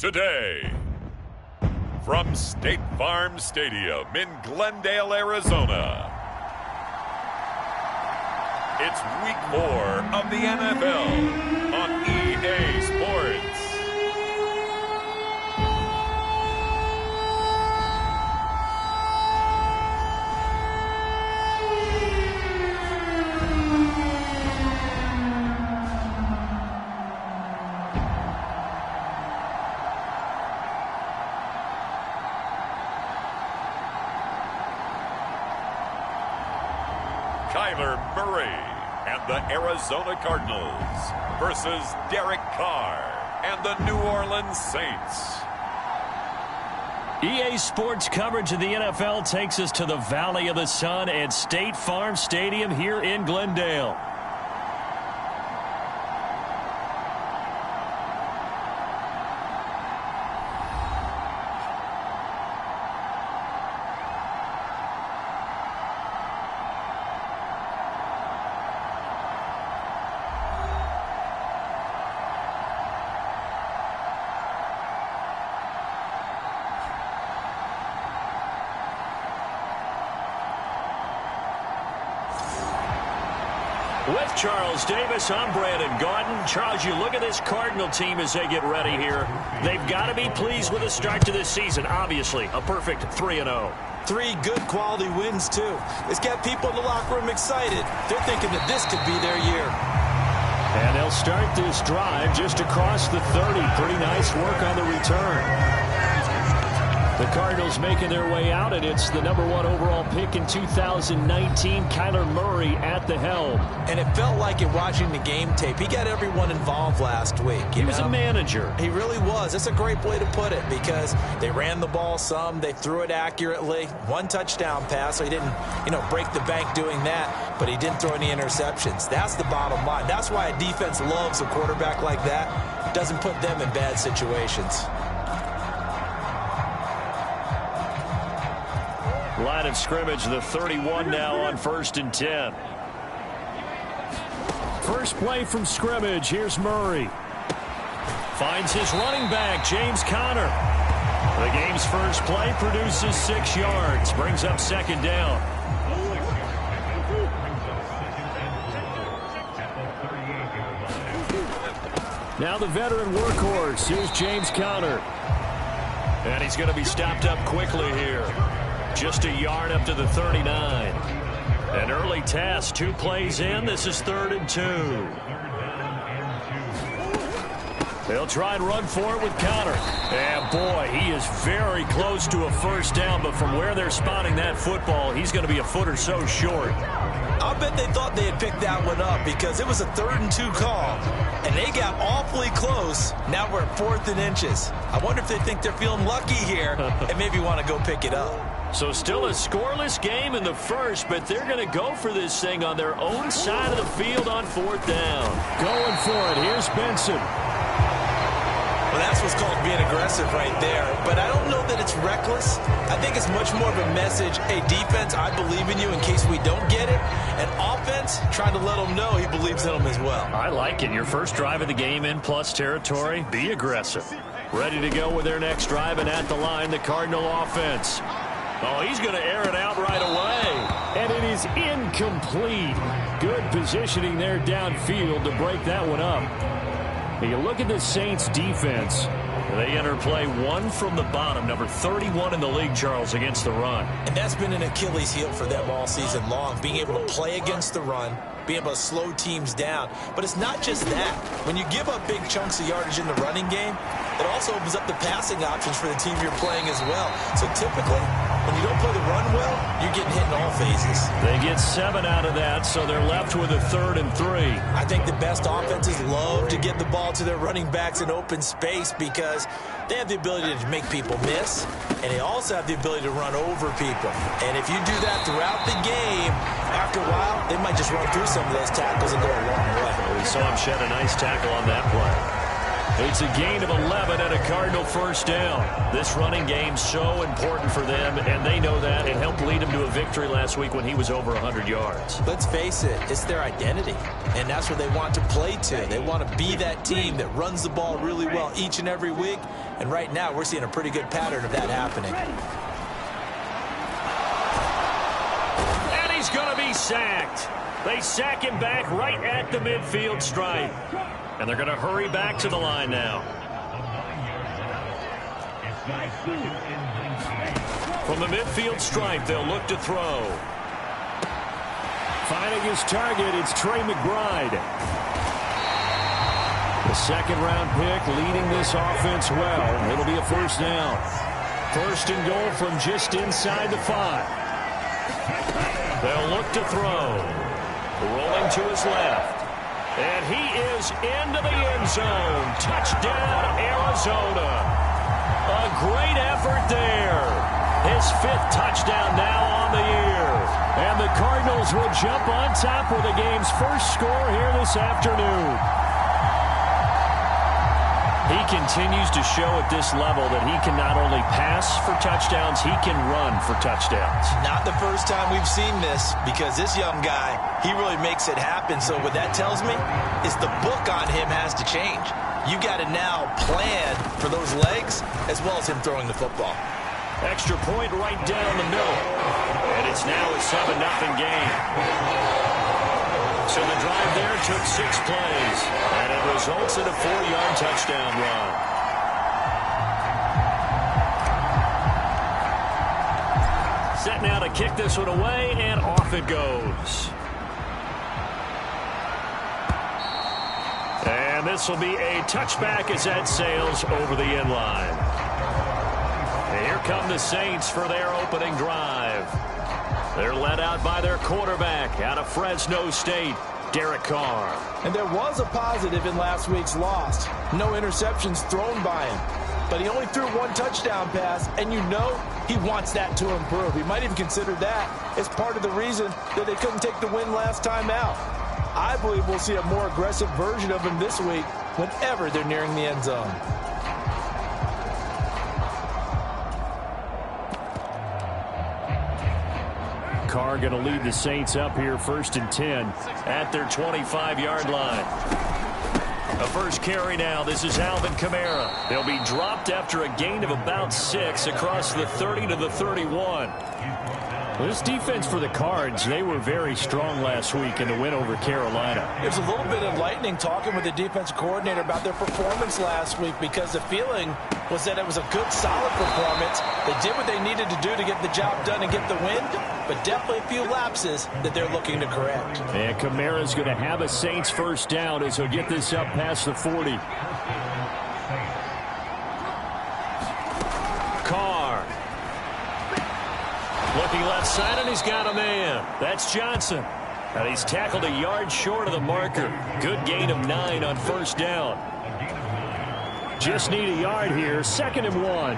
today. From State Farm Stadium in Glendale, Arizona, it's Week 4 of the NFL on EA Sports. Murray and the Arizona Cardinals versus Derek Carr and the New Orleans Saints. EA Sports coverage of the NFL takes us to the Valley of the Sun at State Farm Stadium here in Glendale. With Charles Davis, I'm Brandon Gaudin. Charles, you look at this Cardinal team as they get ready here. They've got to be pleased with the start to this season. Obviously, a perfect 3-0. 3 good quality wins, too. It's got people in the locker room excited. They're thinking that this could be their year. And they'll start this drive just across the 30. Pretty nice work on the return. The Cardinals making their way out, and it's the #1 overall pick in 2019, Kyler Murray at the helm. And it felt like it watching the game tape. He got everyone involved last week. He was a manager. He really was. That's a great way to put it because they ran the ball some. They threw it accurately. 1 touchdown pass, so he didn't, break the bank doing that, but he didn't throw any interceptions. That's the bottom line. That's why a defense loves a quarterback like that. It doesn't put them in bad situations. Line of scrimmage, the 31 now on 1st and 10. First play from scrimmage. Here's Murray. Finds his running back, James Conner. The game's first play produces 6 yards. Brings up 2nd down. Now the veteran workhorse. Here's James Conner. And he's going to be stopped up quickly here. Just a yard up to the 39. An early test, 2 plays in. This is 3rd and 2. They'll try and run for it with Conner. And boy, he is very close to a first down, but from where they're spotting that football, he's going to be a foot or so short. I'll bet they thought they had picked that one up because it was a 3rd and 2 call, and they got awfully close. Now we're at 4th and inches. I wonder if they think they're feeling lucky here and maybe want to go pick it up. So still a scoreless game in the first, but they're going to go for this thing on their own side of the field on 4th down. Going for it. Here's Benson. Well, that's what's called being aggressive right there. But I don't know that it's reckless. I think it's much more of a message, hey, defense, I believe in you in case we don't get it. And offense, trying to let them know he believes in them as well. I like it. Your first drive of the game in plus territory, be aggressive. Ready to go with their next drive, and at the line, the Cardinal offense. Oh, he's going to air it out right away. And it is incomplete. Good positioning there downfield to break that one up. Now you look at the Saints defense. They enter play 1 from the bottom, number 31 in the league, Charles, against the run. And that's been an Achilles heel for them all season long, being able to play against the run, being able to slow teams down. But it's not just that. When you give up big chunks of yardage in the running game, it also opens up the passing options for the team you're playing as well. So typically, when you don't play the run well, you're getting hit in all phases. They get 7 out of that, so they're left with a 3rd and 3. I think the best offenses love to get the ball to their running backs in open space because they have the ability to make people miss, and they also have the ability to run over people. And if you do that throughout the game, after a while, they might just run through some of those tackles and go a long way. We saw him shed a nice tackle on that play. It's a gain of 11 and a Cardinal first down. This running game's so important for them, and they know that. It helped lead them to a victory last week when he was over 100 yards. Let's face it, it's their identity, and that's what they want to play to. They want to be that team that runs the ball really well each and every week, and right now we're seeing a pretty good pattern of that happening. And he's going to be sacked. They sack him back right at the midfield stripe. And they're going to hurry back to the line now. From the midfield stripe, they'll look to throw. Finding his target, it's Trey McBride. The second-round pick leading this offense well. It'll be a first down. First and goal from just inside the 5. They'll look to throw. Rolling to his left. And he is into the end zone. Touchdown, Arizona. A great effort there. His 5th touchdown now on the year. And the Cardinals will jump on top with the game's first score here this afternoon. He continues to show at this level that he can not only pass for touchdowns, he can run for touchdowns. Not the first time we've seen this, because this young guy, he really makes it happen. So what that tells me is the book on him has to change. You got to now plan for those legs as well as him throwing the football. Extra point right down the middle. And it's now a 7-0 game. So the drive there took 6 plays, and it results in a 4-yard touchdown run. Set now to kick this one away, and off it goes. And this will be a touchback as that sails over the end line. And here come the Saints for their opening drive. They're led out by their quarterback out of Fresno State, Derek Carr. And there was a positive in last week's loss. No interceptions thrown by him. But he only threw 1 touchdown pass, and you know he wants that to improve. He might even consider that as part of the reason that they couldn't take the win last time out. I believe we'll see a more aggressive version of him this week whenever they're nearing the end zone. Carr going to lead the Saints up here 1st and 10 at their 25-yard line. A first carry now. This is Alvin Kamara. They'll be dropped after a gain of about 6 across the 30 to the 31. This defense for the Cards, they were very strong last week in the win over Carolina. There's a little bit of lightning talking with the defensive coordinator about their performance last week, because the feeling was that it was a good, solid performance. They did what they needed to do to get the job done and get the win, but definitely a few lapses that they're looking to correct. And Kamara's going to have a Saints first down as he'll get this up past the 40. Carr. Looking left side, and he's got a man. That's Johnson. And he's tackled a yard short of the marker. Good gain of 9 on first down. Just need a yard here. 2nd and 1.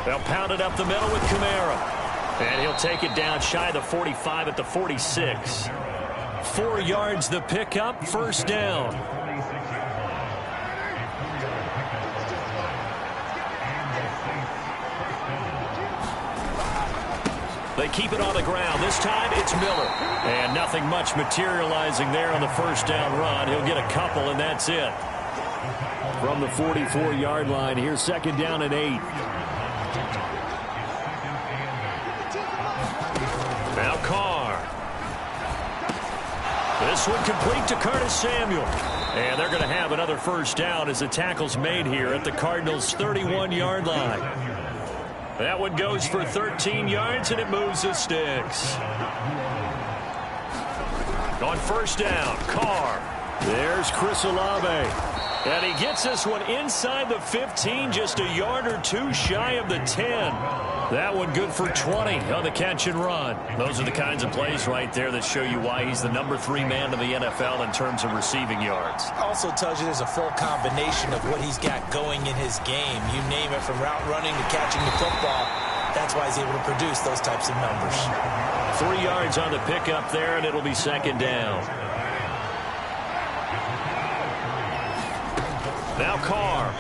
They'll pound it up the middle with Kamara. And he'll take it down shy of the 45 at the 46. 4 yards the pickup, first down. They keep it on the ground. This time it's Miller. And nothing much materializing there on the first down run. He'll get a couple, and that's it. From the 44-yard line, here's 2nd down and 8. Now Carr. This one complete to Curtis Samuel. And they're going to have another first down as the tackle's made here at the Cardinals' 31-yard line. That one goes for 13 yards, and it moves the sticks. On first down, Carr. There's Chris Olave. And he gets this one inside the 15, just a yard or 2 shy of the 10. That one good for 20 on the catch and run. Those are the kinds of plays right there that show you why he's the number 3 man in the NFL in terms of receiving yards. Also tells you there's a full combination of what he's got going in his game. You name it, from route running to catching the football. That's why he's able to produce those types of numbers. 3 yards on the pickup there, and it'll be second down. Now Carr.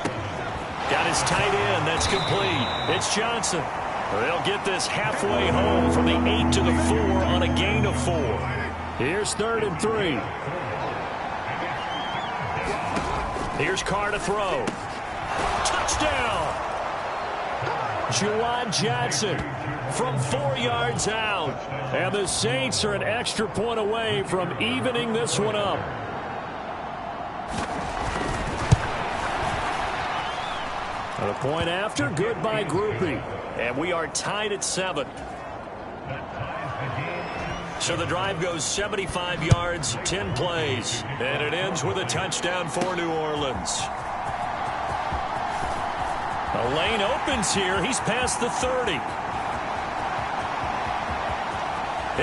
Got his tight end. That's complete. It's Johnson. They'll get this halfway home from the 8 to the 4 on a gain of 4. Here's 3rd and 3. Here's Carr to throw. Touchdown! Juwan Johnson from 4 yards out. And the Saints are an extra point away from evening this one up. And a point after, good by Groupie. And we are tied at 7. So the drive goes 75 yards, 10 plays. And it ends with a touchdown for New Orleans. A lane opens here. He's past the 30.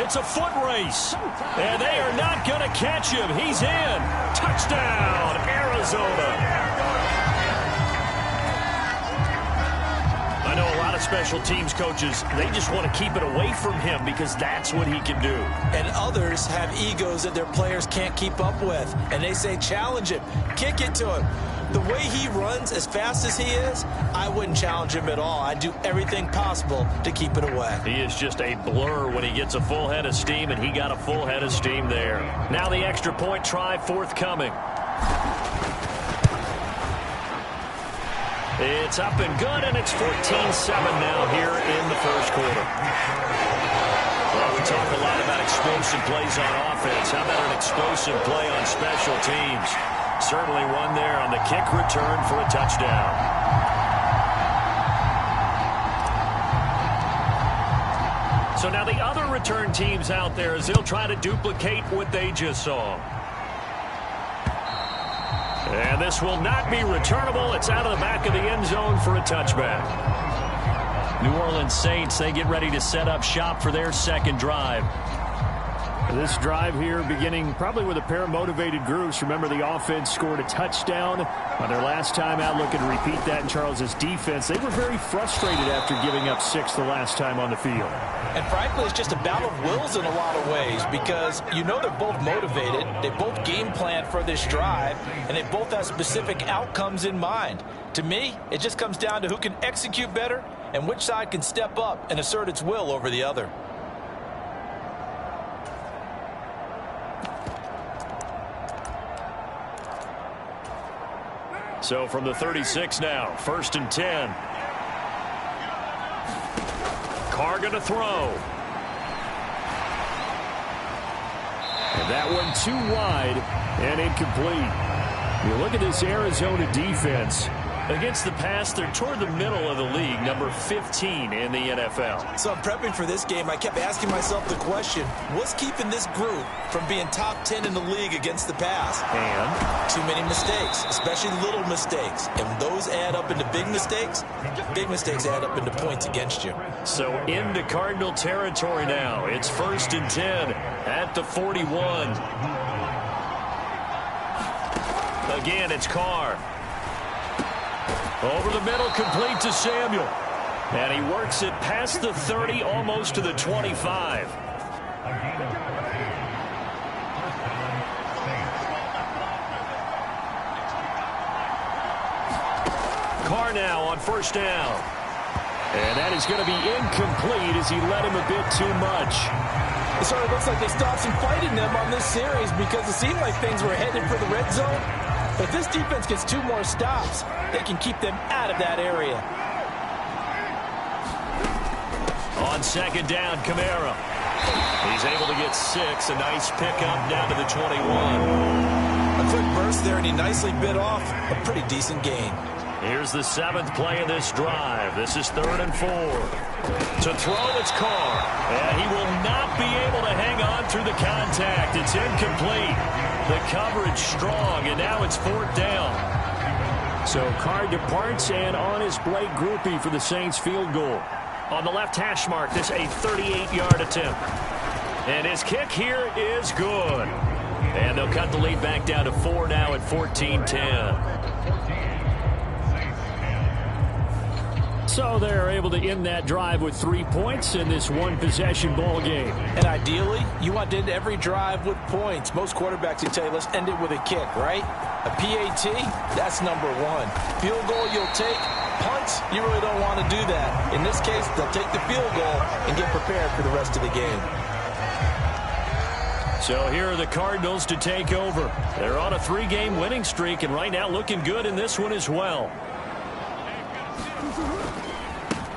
It's a foot race. And they are not going to catch him. He's in. Touchdown, Arizona. I know a lot of special teams coaches, they just want to keep it away from him because that's what he can do. And others have egos that their players can't keep up with. And they say, challenge him, kick it to him. The way he runs as fast as he is, I wouldn't challenge him at all. I'd do everything possible to keep it away. He is just a blur when he gets a full head of steam, and he got a full head of steam there. Now the extra point try forthcoming. It's up and good, and it's 14-7 now here in the first quarter. Well, we talk a lot about explosive plays on offense. How about an explosive play on special teams? Certainly one there on the kick return for a touchdown. So now the other return teams out there as they'll try to duplicate what they just saw. And this will not be returnable. It's out of the back of the end zone for a touchback. New Orleans Saints, they get ready to set up shop for their second drive. This drive here beginning probably with a pair of motivated groups. Remember, the offense scored a touchdown on their last time out. Looking to repeat that in Charles's defense. They were very frustrated after giving up 6 the last time on the field. And frankly, it's just a battle of wills in a lot of ways because you know they're both motivated. They both game plan for this drive, and they both have specific outcomes in mind. To me, it just comes down to who can execute better and which side can step up and assert its will over the other. So from the 36 now, 1st and 10. Carr going to throw. And that one too wide and incomplete. You look at this Arizona defense. Against the pass, they're toward the middle of the league, number 15 in the NFL. So I'm prepping for this game. I kept asking myself the question, what's keeping this group from being top 10 in the league against the pass? And too many mistakes, especially little mistakes. And when those add up into big mistakes add up into points against you. so into Cardinal territory now. It's 1st and 10 at the 41. Again, it's Carr. Over the middle, complete to Samuel. And he works it past the 30, almost to the 25. Carr now on 1st down. And that is going to be incomplete as he led him a bit too much. It sort of looks like they stopped some fight in them on this series because it seemed like things were headed for the red zone. But if this defense gets 2 more stops, they can keep them out of that area. On 2nd down, Kamara. He's able to get 6. A nice pickup down to the 21. A quick burst there, and he nicely bit off a pretty decent gain. Here's the 7th play of this drive. This is 3rd and 4. To throw, it's Carr. And he will not be able to hang on through the contact. It's incomplete. The coverage strong, and now it's 4th down. So Carr departs, and on his Blake Groupie for the Saints field goal. On the left hash mark, this a 38-yard attempt. And his kick here is good. And they'll cut the lead back down to 4 now at 14-10. So they're able to end that drive with 3 points in this one-possession ball game. And ideally, you want to end every drive with points. Most quarterbacks would tell you, let's end it with a kick, right? A PAT, that's number one. Field goal you'll take. Punts, you really don't want to do that. In this case, they'll take the field goal and get prepared for the rest of the game. So here are the Cardinals to take over. They're on a 3-game winning streak, and right now looking good in this one as well.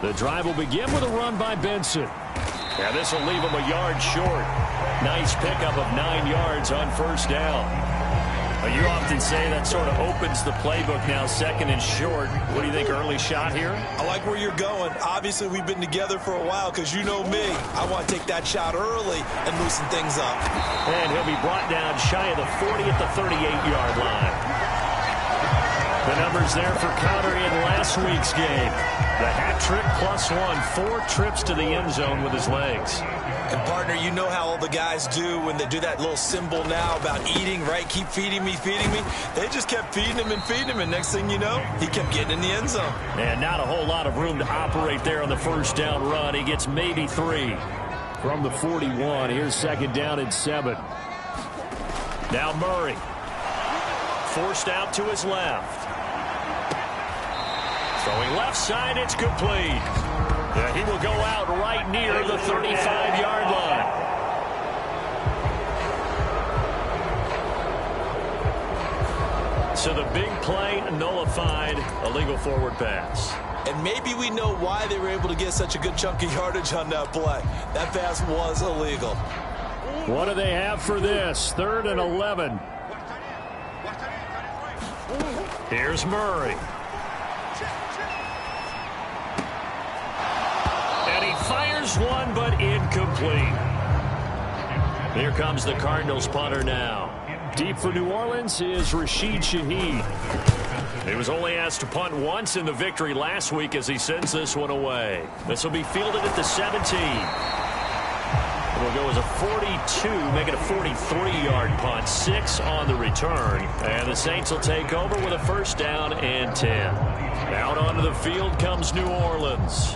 The drive will begin with a run by Benson. Yeah, this will leave him a yard short. Nice pickup of 9 yards on first down. You often say that sort of opens the playbook now, 2nd and short. What do you think, early shot here? I like where you're going. Obviously, we've been together for a while because you know me. I want to take that shot early and loosen things up. And he'll be brought down shy of the 40 at the 38-yard line. The numbers there for Conner in last week's game. The hat trick +1, 4 trips to the end zone with his legs. And, partner, you know how all the guys do when they do that little symbol now about eating, right? Keep feeding me, feeding me. They just kept feeding him, and next thing you know, he kept getting in the end zone. And not a whole lot of room to operate there on the first down run. He gets maybe 3. From the 41, here's 2nd down and 7. Now Murray. Forced out to his left. Throwing left side, it's complete. Yeah, he will go out right near the 35-yard line. So the big play nullified, illegal forward pass. And maybe we know why they were able to get such a good chunk of yardage on that play. That pass was illegal. What do they have for this? 3rd and 11. Here's Murray. Fires one, but incomplete. Here comes the Cardinals punter now. Deep for New Orleans is Rashid Shaheed. He was only asked to punt once in the victory last week as he sends this one away. This will be fielded at the 17. It will go as a 42, make it a 43-yard punt, 6 on the return. And the Saints will take over with a 1st down and 10. Out onto the field comes New Orleans.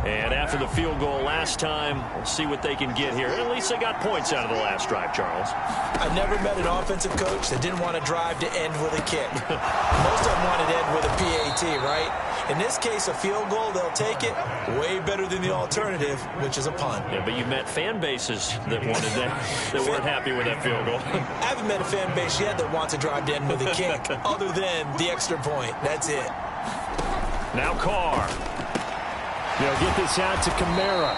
And after the field goal last time, we'll see what they can get here. At least they got points out of the last drive, Charles. I've never met an offensive coach that didn't want to drive to end with a kick. Most of them wanted to end with a PAT, right? In this case, a field goal, they'll take it. Way better than the alternative, which is a punt. Yeah, but you've met fan bases that wanted that, that weren't happy with that field goal. I haven't met a fan base yet that wants to drive to end with a kick, other than the extra point. That's it. Now Carr. They'll get this out to Kamara.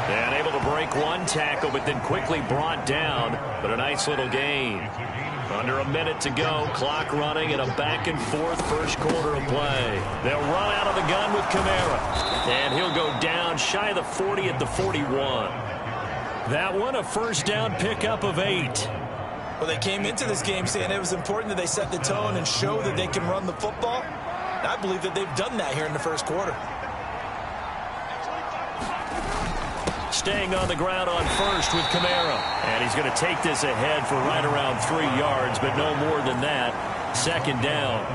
And able to break one tackle, but then quickly brought down. But a nice little gain. Under a minute to go. Clock running in a back-and-forth first quarter of play. They'll run out of the gun with Kamara. And he'll go down shy of the 40 at the 41. That one, a 1st down pickup of 8. Well, they came into this game saying it was important that they set the tone and show that they can run the football. I believe that they've done that here in the first quarter. Staying on the ground on first with Kamara. And he's going to take this ahead for right around 3 yards, but no more than that. 2nd down.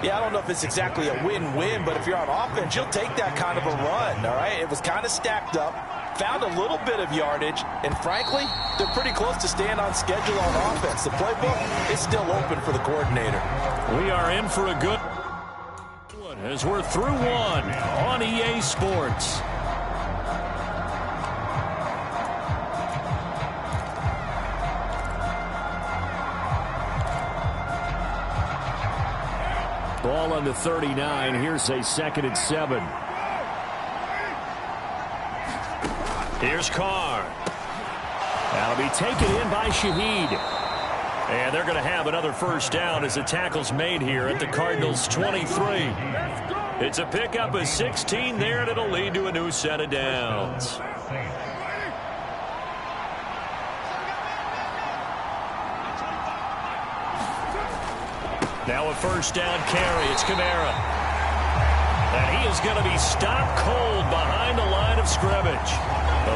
Yeah, I don't know if it's exactly a win-win, but if you're on offense, you'll take that kind of a run, all right? It was kind of stacked up, found a little bit of yardage, and frankly, they're pretty close to staying on schedule on offense. The playbook is still open for the coordinator. We are in for a good one as we're through one on EA Sports. Ball on the 39. Here's a 2nd and 7. Here's Carr. That'll be taken in by Shaheed. And they're going to have another 1st down as the tackle's made here at the Cardinals' 23. It's a pickup of 16 there, and it'll lead to a new set of downs. Now a 1st down carry. It's Kamara. And he is going to be stopped cold behind the line of scrimmage.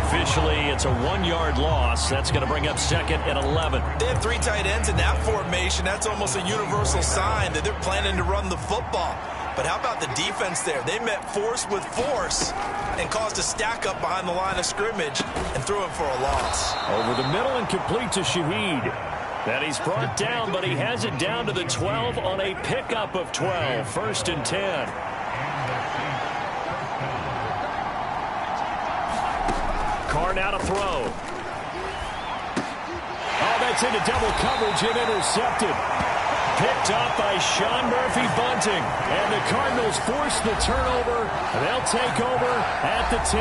Officially, it's a 1-yard loss. That's going to bring up 2nd and 11. They have 3 tight ends in that formation. That's almost a universal sign that they're planning to run the football. But how about the defense there? They met force with force and caused a stack up behind the line of scrimmage and threw him for a loss. Over the middle and complete to Shaheed. That he's brought down, but he has it down to the 12 on a pickup of 12. 1st and 10. Carr now to throw. Oh, that's into double coverage and intercepted. Picked up by Sean Murphy-Bunting. And the Cardinals force the turnover. And they'll take over at the 10.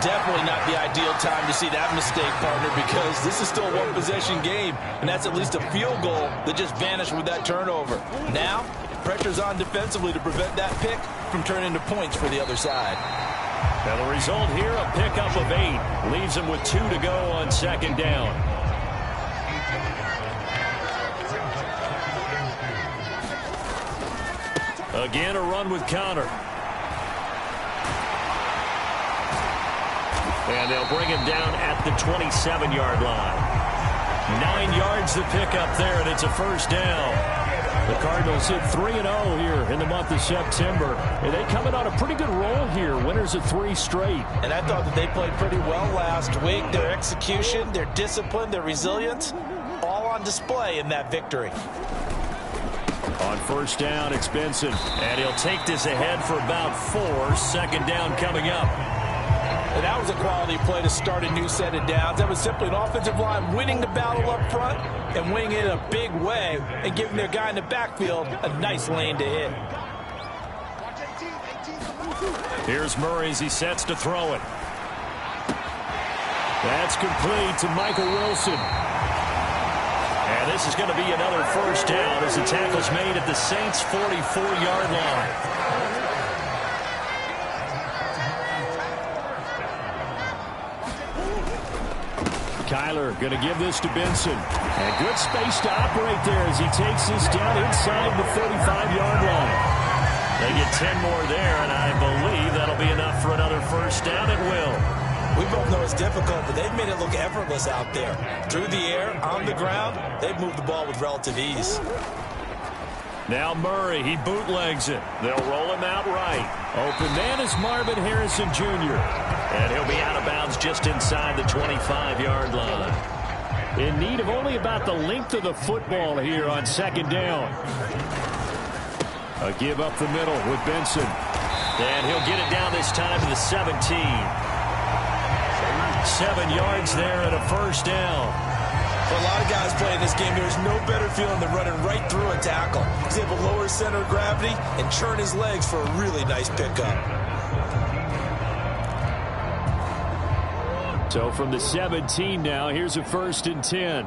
Definitely not the ideal time to see that mistake, partner, because this is still a one-possession game, and that's at least a field goal that just vanished with that turnover. Now, pressure's on defensively to prevent that pick from turning into points for the other side. Now the result here, a pickup of 8. Leaves them with 2 to go on 2nd down. Again, a run with Connor. And they'll bring him down at the 27-yard line. 9 yards to pick up there, and it's a 1st down. The Cardinals hit 3-0 here in the month of September. And they coming on a pretty good roll here. Winners of 3 straight. And I thought that they played pretty well last week. Their execution, their discipline, their resilience, all on display in that victory. On 1st down, it's Benson. And he'll take this ahead for about 4. 2nd down coming up. And that was a quality play to start a new set of downs. That was simply an offensive line winning the battle up front and winning it in a big way and giving their guy in the backfield a nice lane to hit. Here's Murray as he sets to throw it. That's complete to Michael Wilson. And this is going to be another 1st down as the tackle's made at the Saints' 44-yard line. Kyler going to give this to Benson. And good space to operate there as he takes this down inside the 35-yard line. They get 10 more there, and I believe that'll be enough for another 1st down. It will. We both know it's difficult, but they've made it look effortless out there. Through the air, on the ground, they've moved the ball with relative ease. Now Murray, he bootlegs it. They'll roll him out right. Open man is Marvin Harrison Jr. And he'll be out of bounds just inside the 25-yard line. In need of only about the length of the football here on 2nd down. A give up the middle with Benson. And he'll get it down this time to the 17. 7 yards there and a 1st down. For a lot of guys playing this game, there's no better feeling than running right through a tackle. He's able to lower his center of gravity and churn his legs for a really nice pickup. So from the 17 now, here's a 1st and 10.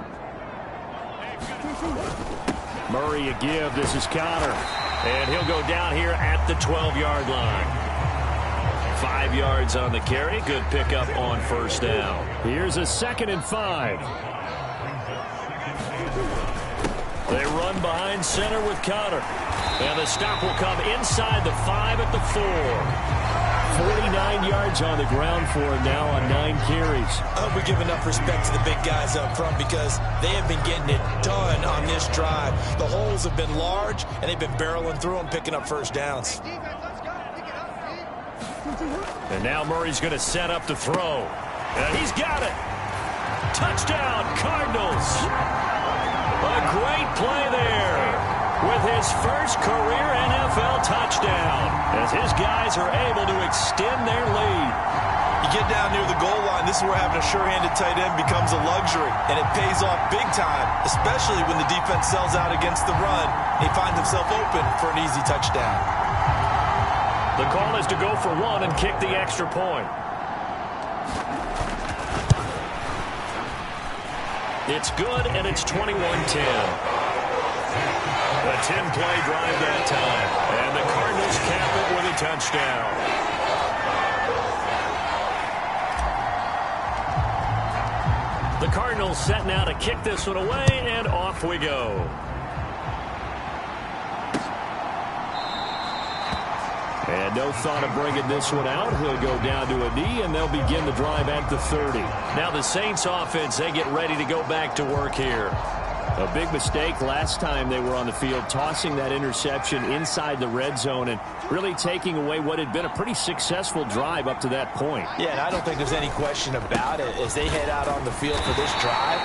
Murray a give. This is Connor. And he'll go down here at the 12-yard line. 5 yards on the carry. Good pickup on 1st down. Here's a 2nd and 5. They run behind center with Connor. And the stop will come inside the 5 at the 4. 49 yards on the ground for him now on 9 carries. I hope we give enough respect to the big guys up front because they have been getting it done on this drive. The holes have been large, and they've been barreling through them, picking up 1st downs. And now Murray's going to set up to throw. And he's got it. Touchdown, Cardinals. A great play there with his first career NFL touchdown as his guys are able to extend their lead. You get down near the goal line, this is where having a sure-handed tight end becomes a luxury, and it pays off big time, especially when the defense sells out against the run and he finds himself open for an easy touchdown. The call is to go for 1 and kick the extra point. It's good, and it's 21-10. A 10-play drive that time. And the Cardinals cap it with a touchdown. The Cardinals set now to kick this one away, and off we go. And no thought of bringing this one out. He'll go down to a knee, and they'll begin the drive at the 30. Now the Saints offense, they get ready to go back to work here. A big mistake last time they were on the field, tossing that interception inside the red zone and really taking away what had been a pretty successful drive up to that point. Yeah, and I don't think there's any question about it. As they head out on the field for this drive,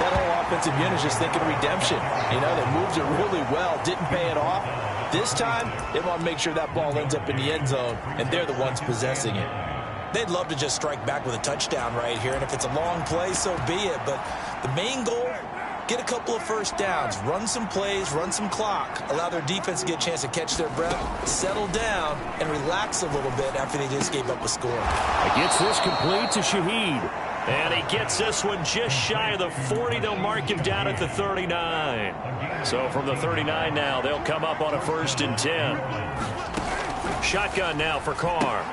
that whole offensive unit is just thinking redemption. You know, they moved it really well, didn't pay it off. This time, they want to make sure that ball ends up in the end zone, and they're the ones possessing it. They'd love to just strike back with a touchdown right here, and if it's a long play, so be it. But the main goal, get a couple of first downs, run some plays, run some clock, allow their defense to get a chance to catch their breath, settle down, and relax a little bit after they just gave up a score. It gets this complete to Shaheed. And he gets this one just shy of the 40. They'll mark him down at the 39. So from the 39 now, they'll come up on a 1st and 10. Shotgun now for Carr.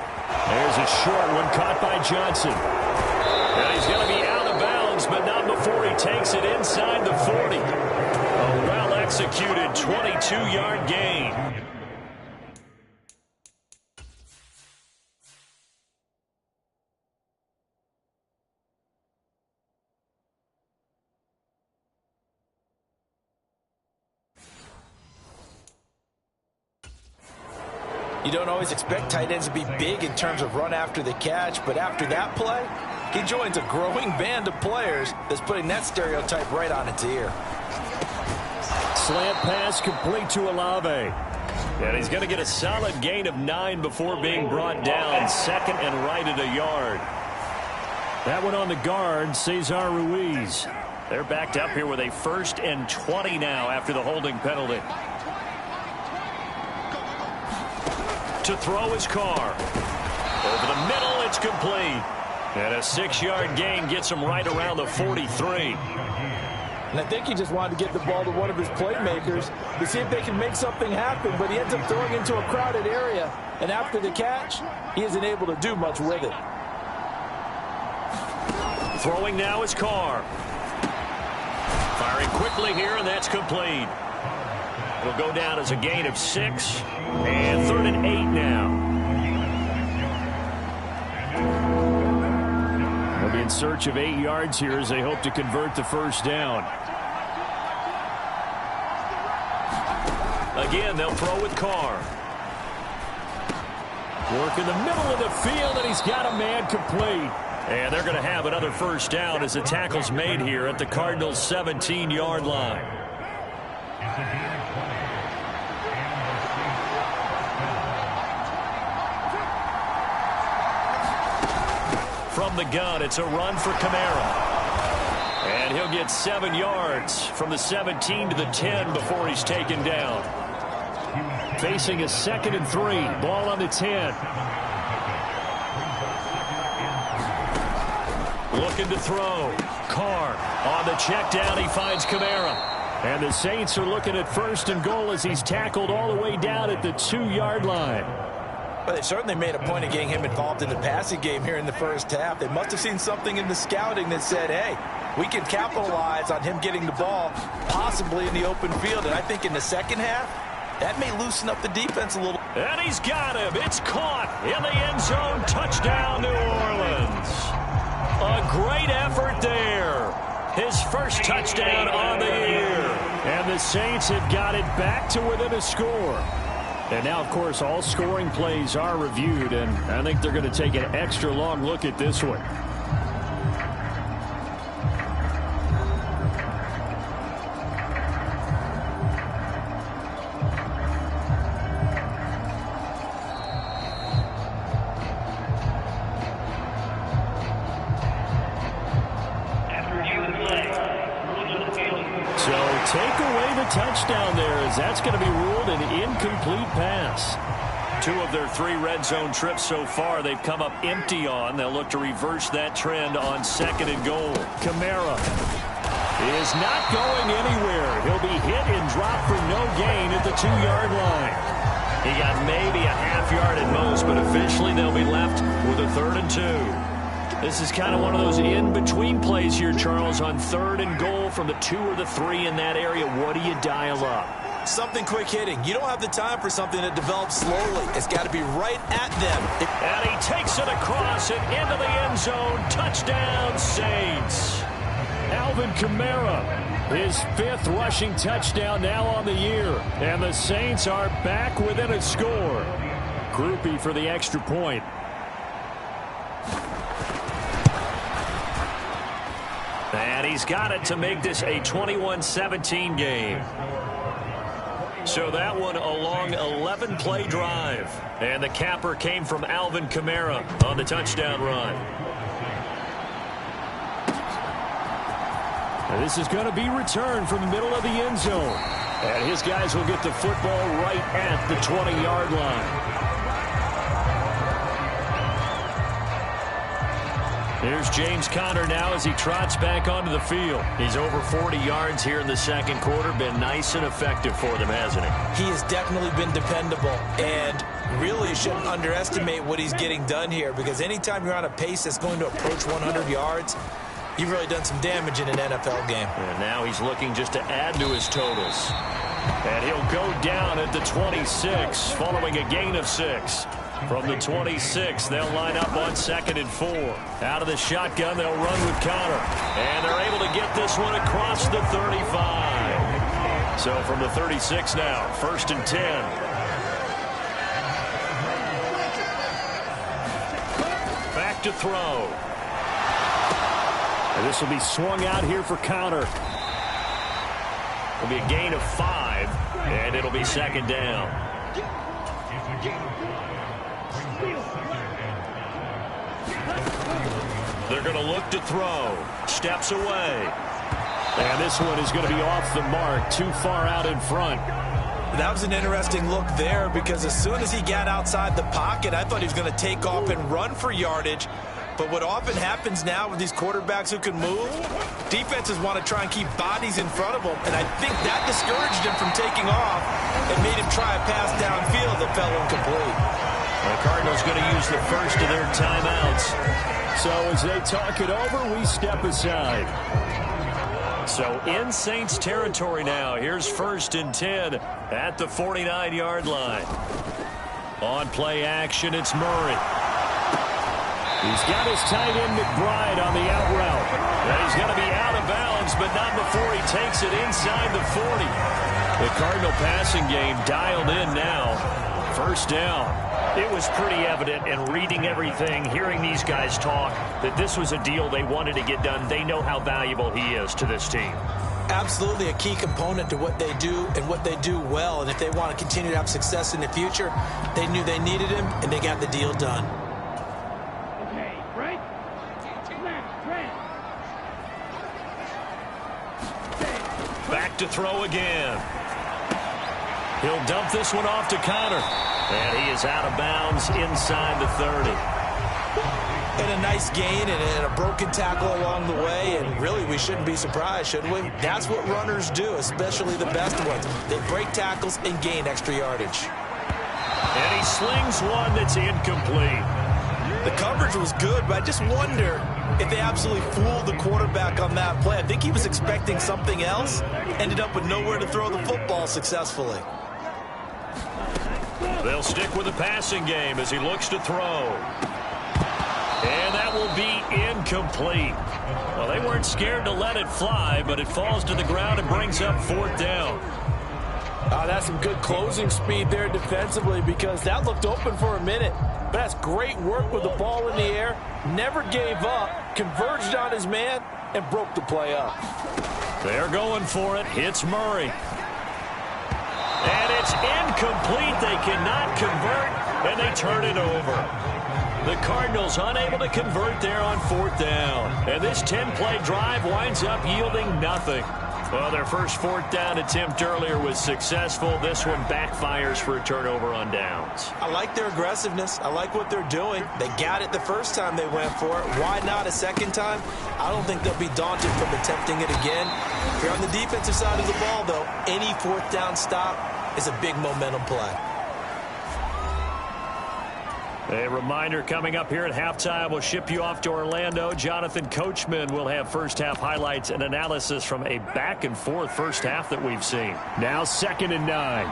There's a short one caught by Johnson. And he's going to be out of bounds, but not before he takes it inside the 40. A well-executed 22-yard gain. You don't always expect tight ends to be big in terms of run after the catch, but after that play, he joins a growing band of players that's putting that stereotype right on its ear. Slant pass complete to Olave. And he's going to get a solid gain of 9 before being brought down. 2nd and right at a yard. That one on the guard, Cesar Ruiz. They're backed up here with a 1st and 20 now after the holding penalty. To throw his Carr. Over the middle, it's complete. And a 6-yard gain gets him right around the 43. And I think he just wanted to get the ball to one of his playmakers to see if they can make something happen, but he ends up throwing into a crowded area. And after the catch, he isn't able to do much with it. Throwing now is Carr. Firing quickly here, and that's complete. It'll go down as a gain of 6. And 3rd and 8 now. They'll be in search of 8 yards here as they hope to convert the 1st down. Again, they'll throw with Carr. Work in the middle of the field, and he's got a man complete. And they're going to have another 1st down as the tackle's made here at the Cardinals' 17-yard line. From the gun, it's a run for Kamara. And he'll get 7 yards from the 17 to the 10 before he's taken down. Facing a 2nd and 3. Ball on the 10. Looking to throw. Carr on the check down. He finds Kamara. And the Saints are looking at 1st and goal as he's tackled all the way down at the 2-yard line. But they certainly made a point of getting him involved in the passing game here in the 1st half. They must have seen something in the scouting that said, hey, we can capitalize on him getting the ball possibly in the open field. And I think in the 2nd half, that may loosen up the defense a little. And he's got him. It's caught in the end zone. Touchdown, New Orleans. A great effort there. His 1st touchdown on the year. And the Saints have got it back to within a score. And now, of course, all scoring plays are reviewed, and I think they're going to take an extra long look at this one. Take away the touchdown there, as that's going to be ruled an incomplete pass. 2 of their 3 red zone trips so far they've come up empty on. They'll look to reverse that trend on 2nd and goal. Kamara is not going anywhere. He'll be hit and dropped for no gain at the 2-yard line. He got maybe a half yard at most, but officially they'll be left with a 3rd and 2. This is kind of one of those in-between plays here, Charles, on 3rd and goal from the 2 or the 3 in that area. What do you dial up? Something quick hitting. You don't have the time for something that develops slowly. It's got to be right at them. And he takes it across and into the end zone. Touchdown, Saints. Alvin Kamara His 5th rushing touchdown now on the year. And the Saints are back within a score. Groupie for the extra point. And he's got it to make this a 21-17 game. So that one a long 11-play drive. And the capper came from Alvin Kamara on the touchdown run. And this is going to be returned from the middle of the end zone. And his guys will get the football right at the 20-yard line. Here's James Conner now as he trots back onto the field. He's over 40 yards here in the second quarter. Been nice and effective for them, hasn't he? He has definitely been dependable, and really shouldn't underestimate what he's getting done here, because anytime you're on a pace that's going to approach 100 yards, you've really done some damage in an NFL game. And now he's looking just to add to his totals. And he'll go down at the 26 following a gain of 6. From the 26, they'll line up on 2nd and 4. Out of the shotgun, they'll run with Conner. And they're able to get this one across the 35. So from the 36 now, 1st and 10. Back to throw. And this will be swung out here for Conner. It'll be a gain of 5, and it'll be 2nd down. They're going to look to throw. Steps away. And this one is going to be off the mark, too far out in front. That was an interesting look there, because as soon as he got outside the pocket, I thought he was going to take off and run for yardage. But what often happens now with these quarterbacks who can move, defenses want to try and keep bodies in front of them. And I think that discouraged him from taking off and made him try a pass downfield that fell incomplete. The Cardinals going to use the first of their timeouts. So as they talk it over, we step aside. So in Saints territory now. Here's 1st and 10 at the 49-yard line. On play action, it's Murray. He's got his tight end McBride on the out route. And he's going to be out of bounds, but not before he takes it inside the 40. The Cardinal passing game dialed in now. 1st down. It was pretty evident in reading everything, hearing these guys talk, that this was a deal they wanted to get done. They know how valuable he is to this team. Absolutely a key component to what they do and what they do well. And if they want to continue to have success in the future, they knew they needed him, and they got the deal done. Back to throw again. He'll dump this one off to Conner. And he is out of bounds inside the 30. And a nice gain and a broken tackle along the way. And really, we shouldn't be surprised, should we? That's what runners do, especially the best ones. They break tackles and gain extra yardage. And he slings one that's incomplete. The coverage was good, but I just wonder if they absolutely fooled the quarterback on that play. I think he was expecting something else. Ended up with nowhere to throw the football successfully. They'll stick with the passing game as he looks to throw. And that will be incomplete. Well, they weren't scared to let it fly, but it falls to the ground and brings up 4th down. That's some good closing speed there defensively, because that looked open for a minute. But that's great work with the ball in the air. Never gave up, converged on his man, and broke the play up. They're going for it. Hits Murray. And it's incomplete. They cannot convert, and they turn it over. The Cardinals unable to convert there on 4th down. And this 10-play drive winds up yielding nothing. Well, their first 4th down attempt earlier was successful. This one backfires for a turnover on downs. I like their aggressiveness. I like what they're doing. They got it the first time they went for it. Why not a second time? I don't think they'll be daunted from attempting it again. If you're on the defensive side of the ball, though, any 4th down stop is a big momentum play. A reminder coming up here at halftime. We'll ship you off to Orlando. Jonathan Coachman will have first-half highlights and analysis from a back-and-forth first half that we've seen. Now 2nd and 9.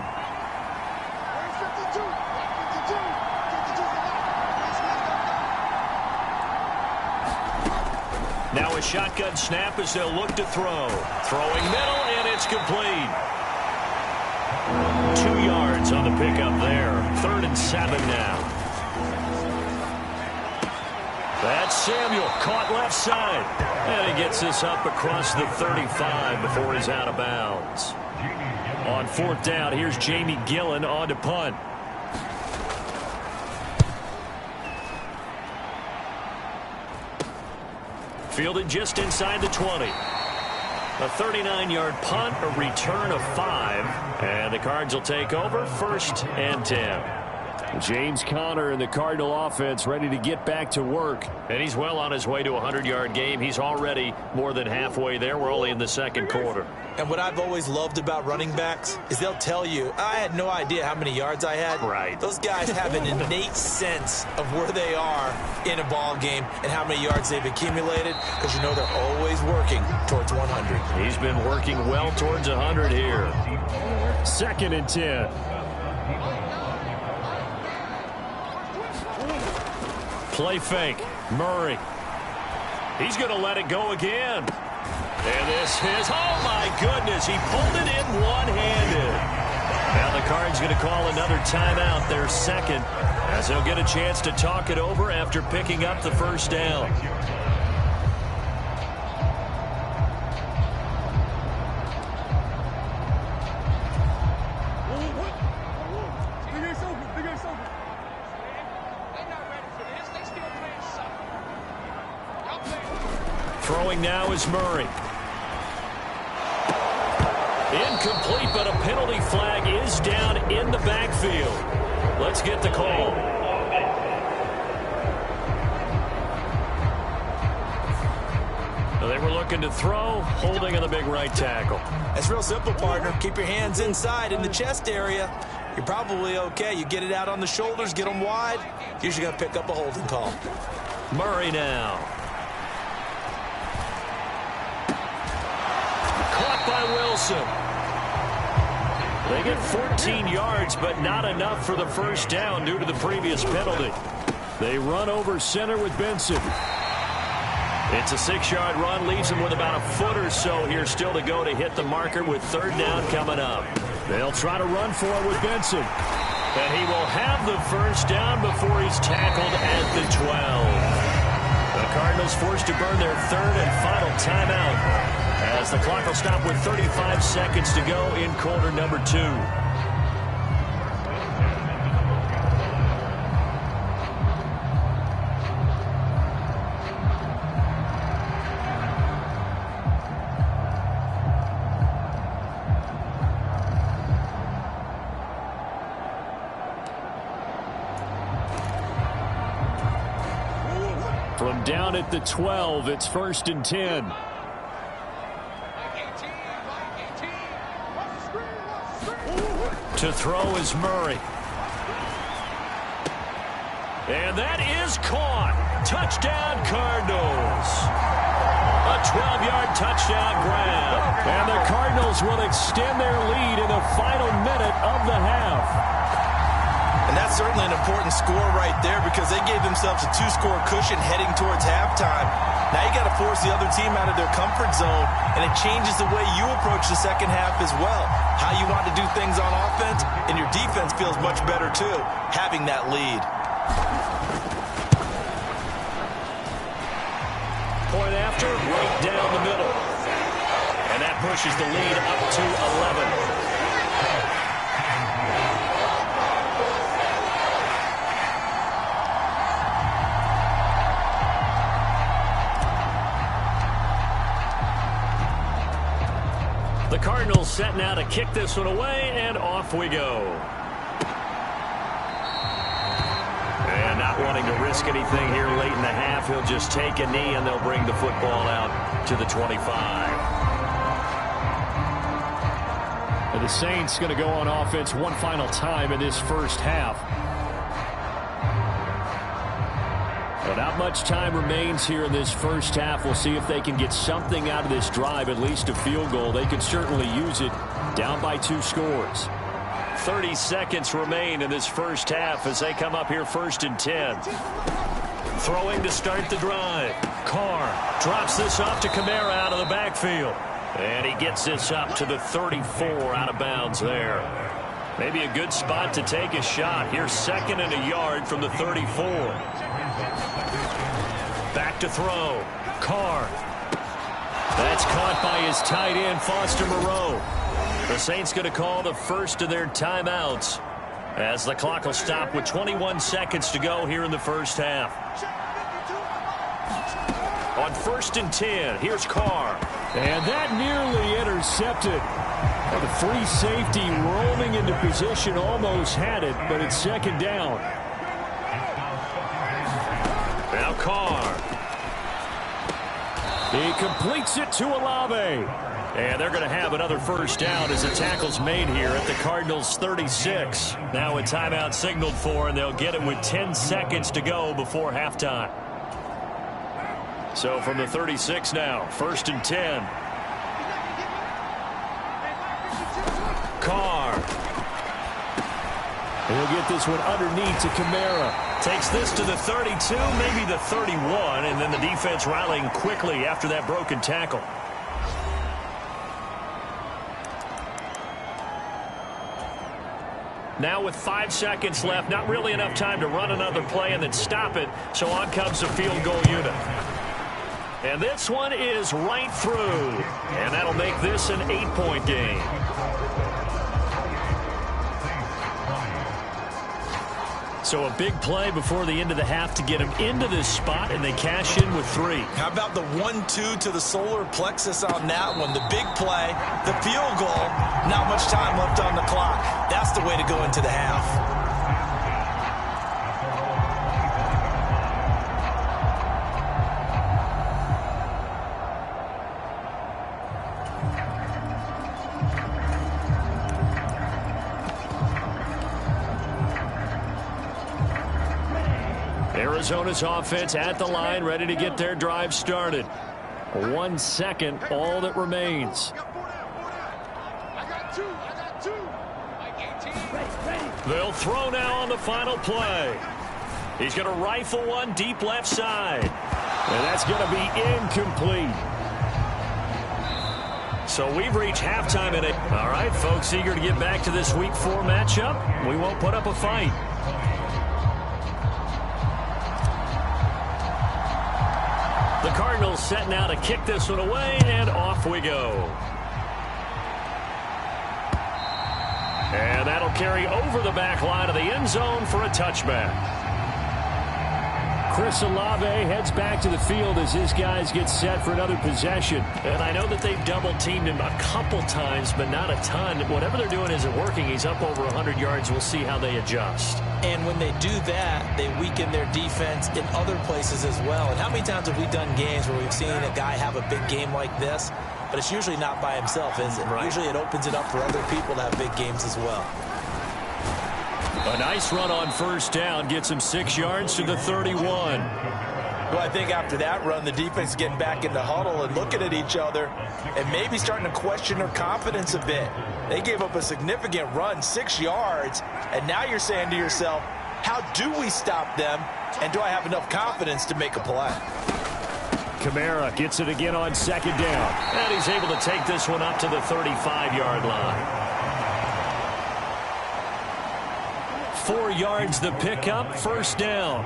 Now a shotgun snap as they'll look to throw. Throwing middle, and it's complete. 2 yards on the pickup there. 3rd and 7 now. That's Samuel, caught left side. And he gets this up across the 35 before he's out of bounds. On 4th down, here's Jamie Gillen on to punt. Fielded just inside the 20. A 39-yard punt, a return of 5. And the Cards will take over 1st and 10. James Conner and the Cardinal offense ready to get back to work. And he's well on his way to a 100-yard game. He's already more than halfway there. We're only in the 2nd quarter. And what I've always loved about running backs is they'll tell you, I had no idea how many yards I had. Right. Those guys have an innate sense of where they are in a ball game and how many yards they've accumulated, because you know they're always working towards 100. He's been working well towards 100 here. 2nd and 10. Play fake. Murray. He's going to let it go again. And this is, oh my goodness, he pulled it in one-handed. Now the Cards going to call another timeout, their 2nd, as they'll get a chance to talk it over after picking up the 1st down. Throwing now is Murray. Incomplete, but a penalty flag is down in the backfield. Let's get the call. They were looking to throw, holding on the big right tackle. It's real simple, partner. Keep your hands inside in the chest area. You're probably okay. You get it out on the shoulders, get them wide. Usually going to pick up a holding call. Murray now. Caught by Wilson. They get 14 yards, but not enough for the 1st down due to the previous penalty. They run over center with Benson. It's a 6-yard run, leaves them with about a foot or so here still to go to hit the marker with 3rd down coming up. They'll try to run for it with Benson. And he will have the 1st down before he's tackled at the 12. The Cardinals forced to burn their 3rd and final timeout, as the clock will stop with 35 seconds to go in quarter number 2. From down at the 12, it's 1st and 10. To throw is Murray. And that is caught. Touchdown, Cardinals. A 12-yard touchdown grab. And the Cardinals will extend their lead in the final minute of the half. And that's certainly an important score right there, because they gave themselves a 2-score cushion heading towards halftime. Now you got to force the other team out of their comfort zone, and it changes the way you approach the second half as well. How you want to do things on offense, and your defense feels much better too, having that lead. Point after, right down the middle. And that pushes the lead up to 11. The Cardinals set now to kick this one away, and off we go. And not wanting to risk anything here late in the half, he'll just take a knee, and they'll bring the football out to the 25. And the Saints going to go on offense one final time in this 1st half. But not much time remains here in this 1st half. We'll see if they can get something out of this drive, at least a field goal. They could certainly use it, down by 2 scores. 30 seconds remain in this 1st half as they come up here 1st and 10. Throwing to start the drive. Carr drops this off to Kamara out of the backfield. And he gets this up to the 34 out of bounds there. Maybe a good spot to take a shot. Here's 2nd and a yard from the 34. Back to throw. Carr. That's caught by his tight end, Foster Moreau. The Saints going to call the first of their timeouts as the clock will stop with 21 seconds to go here in the first half. On 1st and 10, here's Carr. And that nearly intercepted. The free safety rolling into position, almost had it, but it's 2nd down. Now Carr. He completes it to Olave. And they're going to have another first down as the tackle's made here at the Cardinals' 36. Now a timeout signaled for, and they'll get it with 10 seconds to go before halftime. So from the 36 now, 1st and 10. Carr. He'll get this one underneath to Kamara. Takes this to the 32, maybe the 31, and then the defense rallying quickly after that broken tackle. Now with 5 seconds left, not really enough time to run another play and then stop it, so on comes the field goal unit. And this one is right through, and that'll make this an 8-point game. So a big play before the end of the half to get him into this spot, and they cash in with 3. How about the 1-2 to the solar plexus on that one? The big play, the field goal, not much time left on the clock. That's the way to go into the half. Arizona's offense at the line, ready to get their drive started. 1 second, all that remains. They'll throw now on the final play. He's going to rifle one deep left side. And that's going to be incomplete. So we've reached halftime in it. All right, folks, eager to get back to this Week 4 matchup. We won't put up a fight. The Cardinals set now to kick this one away, and off we go. And that'll carry over the back line of the end zone for a touchback. Chris Olave heads back to the field as his guys get set for another possession. And I know that they've double-teamed him a couple times, but not a ton. Whatever they're doing isn't working. He's up over 100 yards. We'll see how they adjust. And when they do that, they weaken their defense in other places as well. And how many times have we done games where we've seen a guy have a big game like this, but it's usually not by himself, is it? Right. Usually it opens it up for other people to have big games as well. A nice run on first down gets him 6 yards to the 31. Well, I think after that run, the defense is getting back in the huddle and looking at each other and maybe starting to question their confidence a bit. They gave up a significant run, 6 yards, and now you're saying to yourself, how do we stop them, and do I have enough confidence to make a play? Kamara gets it again on second down. And he's able to take this one up to the 35-yard line. 4 yards the pickup, first down.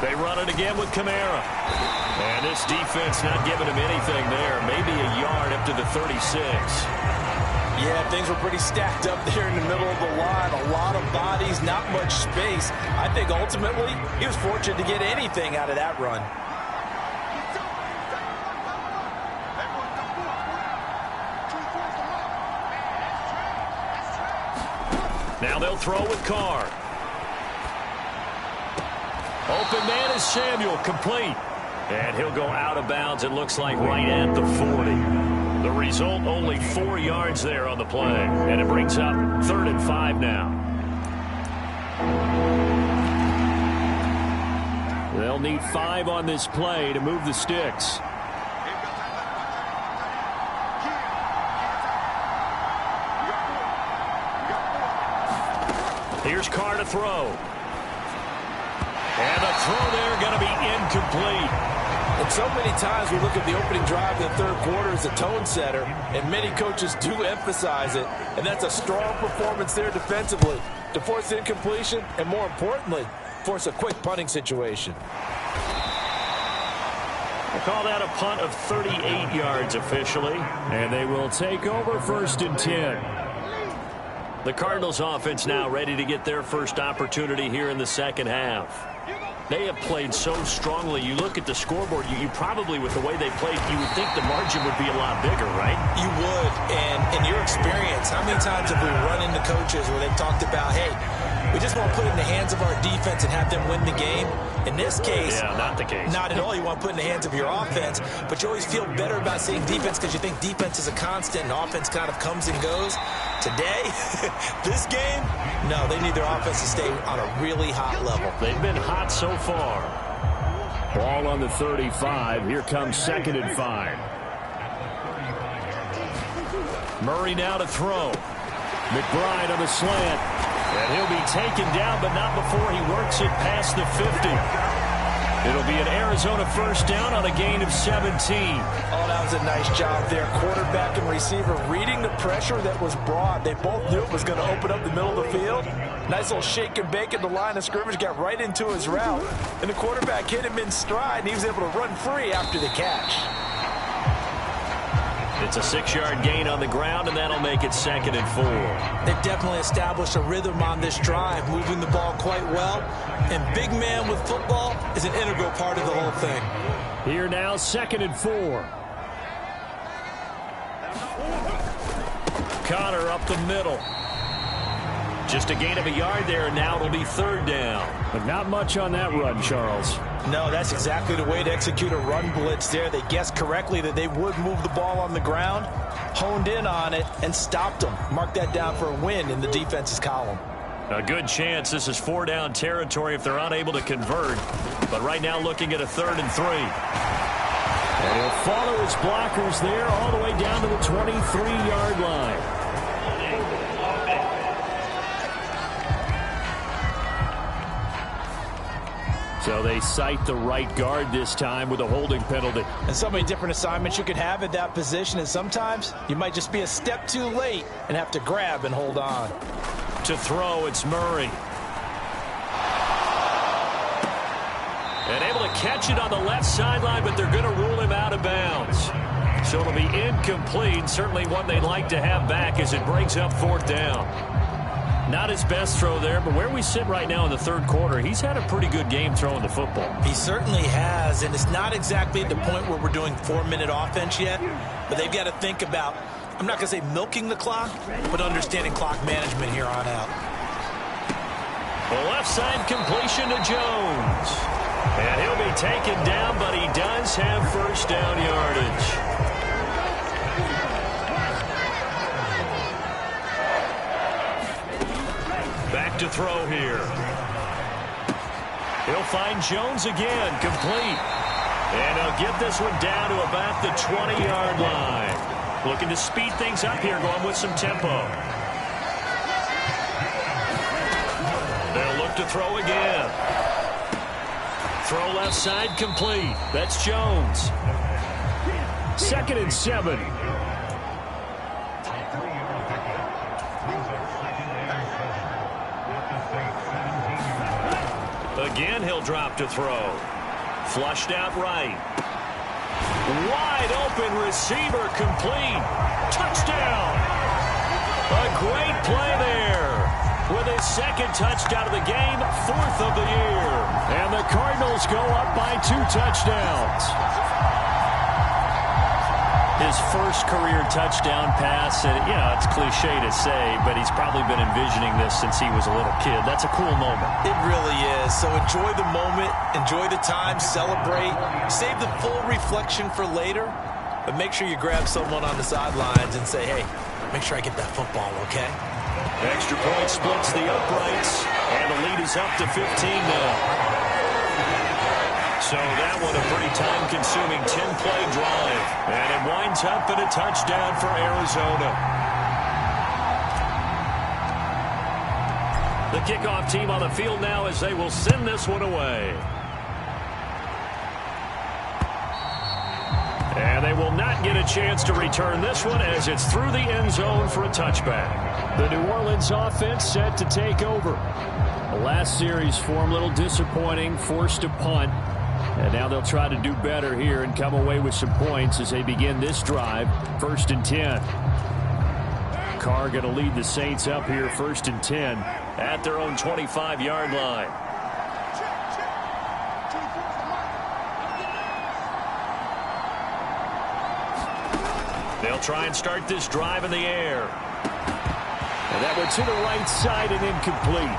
They run it again with Kamara. And this defense not giving him anything there. Maybe a yard up to the 36. Yeah, things were pretty stacked up there in the middle of the line. A lot of bodies, not much space. I think ultimately he was fortunate to get anything out of that run. Now they'll throw with Carr. Open man is Samuel, complete. And he'll go out of bounds, it looks like, right at the 40. The result, only 4 yards there on the play. And it brings up 3rd and 5 now. They'll need 5 on this play to move the sticks. Here's Carr to throw. And the throw there going to be incomplete. And so many times we look at the opening drive of the third quarter as a tone setter, and many coaches do emphasize it. And that's a strong performance there defensively to force incompletion and, more importantly, force a quick punting situation. We'll call that a punt of 38 yards officially. And they will take over 1st and 10. The Cardinals offense now ready to get their first opportunity here in the second half. They have played so strongly. You look at the scoreboard, you probably, with the way they played, you would think the margin would be a lot bigger, right? You would. And in your experience, how many times have we run into coaches where they've talked about, hey, we just want to put it in the hands of our defense and have them win the game? In this case, yeah, not the case. Not at all. You want to put it in the hands of your offense, but you always feel better about saying defense because you think defense is a constant and offense kind of comes and goes. Today, this game, no, they need their offense to stay on a really hot level. They've been hot so far. Ball on the 35. Here comes 2nd and 5. Murray now to throw. McBride on the slant. And he'll be taken down, but not before he works it past the 50. It'll be an Arizona first down on a gain of 17. Oh, that was a nice job there. Quarterback and receiver reading the pressure that was brought. They both knew it was going to open up the middle of the field. Nice little shake and bake at the line of scrimmage, got right into his route. And the quarterback hit him in stride, and he was able to run free after the catch. It's a 6-yard gain on the ground, and that'll make it 2nd and 4. They've definitely established a rhythm on this drive, moving the ball quite well. And big man with football is an integral part of the whole thing. Here now, 2nd and 4. Connor up the middle. Just a gain of a yard there, and now it'll be 3rd down. But not much on that run, Charles. No, that's exactly the way to execute a run blitz there. They guessed correctly that they would move the ball on the ground, honed in on it, and stopped them. Mark that down for a win in the defense's column. A good chance this is 4-down territory if they're unable to convert. But right now looking at a 3rd and 3. And he'll follow his blockers there all the way down to the 23-yard line. So they cite the right guard this time with a holding penalty. And so many different assignments you could have at that position, and sometimes you might just be a step too late and have to grab and hold on. To throw, it's Murray. And able to catch it on the left sideline, but they're going to rule him out of bounds. So it'll be incomplete, certainly one they'd like to have back as it brings up 4th down. Not his best throw there, but where we sit right now in the 3rd quarter, he's had a pretty good game throwing the football. He certainly has, and it's not exactly at the point where we're doing 4-minute offense yet, but they've got to think about, I'm not going to say milking the clock, but understanding clock management here on out. The left side completion to Jones. And he'll be taken down, but he does have 1st down yardage. Back to throw here. He'll find Jones again, complete. And he'll get this one down to about the 20-yard line. Looking to speed things up here, going with some tempo. They'll look to throw again. Throw left side complete. That's Jones. 2nd and 7. Again, he'll drop to throw. Flushed out right. Wide open receiver complete. Touchdown. A great play there. With his 2nd touchdown of the game, 4th of the year. And the Cardinals go up by 2 touchdowns. His first career touchdown pass, and it's cliche to say, but he's probably been envisioning this since he was a little kid. That's a cool moment. It really is. So enjoy the moment, enjoy the time, celebrate, save the full reflection for later, but make sure you grab someone on the sidelines and say, hey, make sure I get that football, okay? Extra point splits the uprights, and the lead is up to 15 now. So that one a pretty time-consuming 10-play drive. And it winds up in a touchdown for Arizona. The kickoff team on the field now as they will send this one away. And they will not get a chance to return this one as it's through the end zone for a touchback. The New Orleans offense set to take over. The last series for them, a little disappointing, forced to punt. And now they'll try to do better here and come away with some points as they begin this drive, 1st and 10. Carr going to lead the Saints up here, 1st and 10. At their own 25-yard line. They'll try and start this drive in the air. And that one to the right side and incomplete.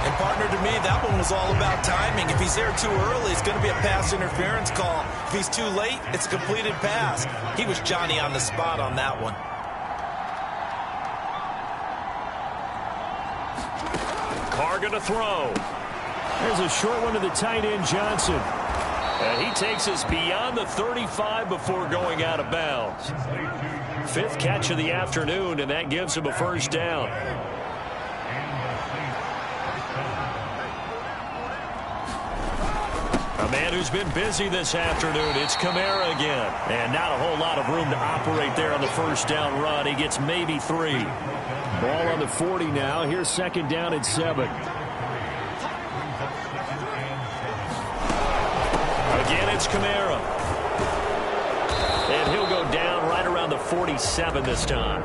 And partner, to me, that one was all about timing. If he's there too early, it's going to be a pass interference call. If he's too late, it's a completed pass. He was Johnny on the spot on that one. Carr going to throw. There's a short one to the tight end, Johnson. And he takes us beyond the 35 before going out of bounds. 5th catch of the afternoon, and that gives him a 1st down. A man who's been busy this afternoon, it's Kamara again. And not a whole lot of room to operate there on the 1st down run. He gets maybe 3. Ball on the 40 now. Here's 2nd down and 7. Again, it's Kamara. And he'll go down right around the 47 this time.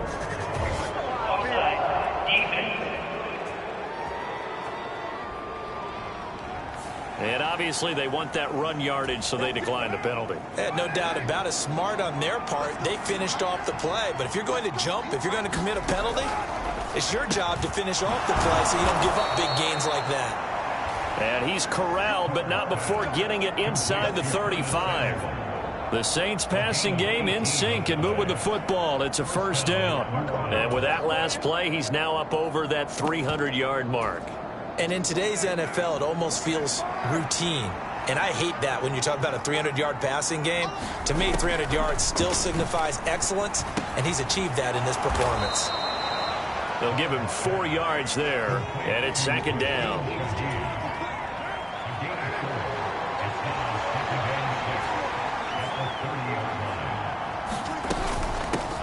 And obviously they want that run yardage, so they decline the penalty. No doubt about it. Smart on their part. They finished off the play. But if you're going to jump, if you're going to commit a penalty, it's your job to finish off the play so you don't give up big gains like that. And he's corralled, but not before getting it inside the 35. The Saints passing game in sync and moving the football. It's a 1st down. And with that last play, he's now up over that 300-yard mark. And in today's NFL, it almost feels routine. And I hate that when you talk about a 300-yard passing game. To me, 300 yards still signifies excellence, and he's achieved that in this performance. They'll give him 4 yards there, and it's 2nd down.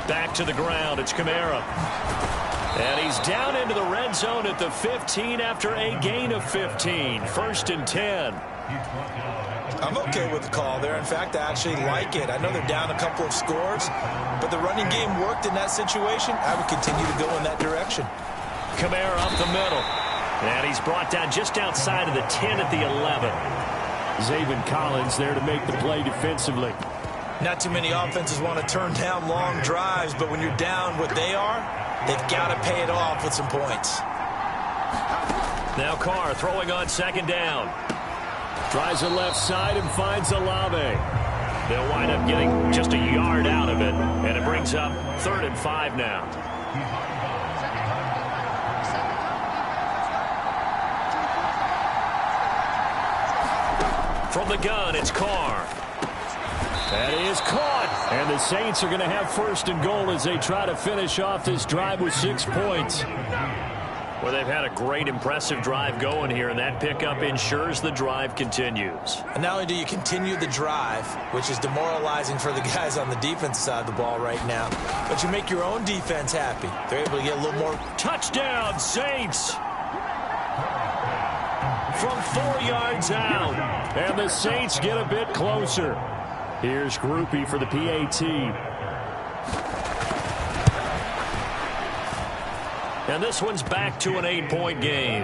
Back to the ground, it's Kamara. And he's down into the red zone at the 15 after a gain of 15. 1st and 10. I'm okay with the call there. In fact, I actually like it. I know they're down a couple of scores, but the running game worked in that situation. I would continue to go in that direction. Kamara up the middle. And he's brought down just outside of the 10 at the 11. Zaven Collins there to make the play defensively. Not too many offenses want to turn down long drives, but when you're down what they are, they've got to pay it off with some points. Now Carr throwing on 2nd down. Tries the left side and finds Olave. They'll wind up getting just a yard out of it, and it brings up 3rd and 5 now. From the gun, it's Carr. That is caught. And the Saints are going to have 1st and goal as they try to finish off this drive with 6 points. Well, they've had a great, impressive drive going here, and that pickup ensures the drive continues. And not only do you continue the drive, which is demoralizing for the guys on the defense side of the ball right now, but you make your own defense happy. They're able to get a little more. Touchdown, Saints! From 4 yards out. And the Saints get a bit closer. Here's Groupie for the PAT. And this one's back to an 8-point game.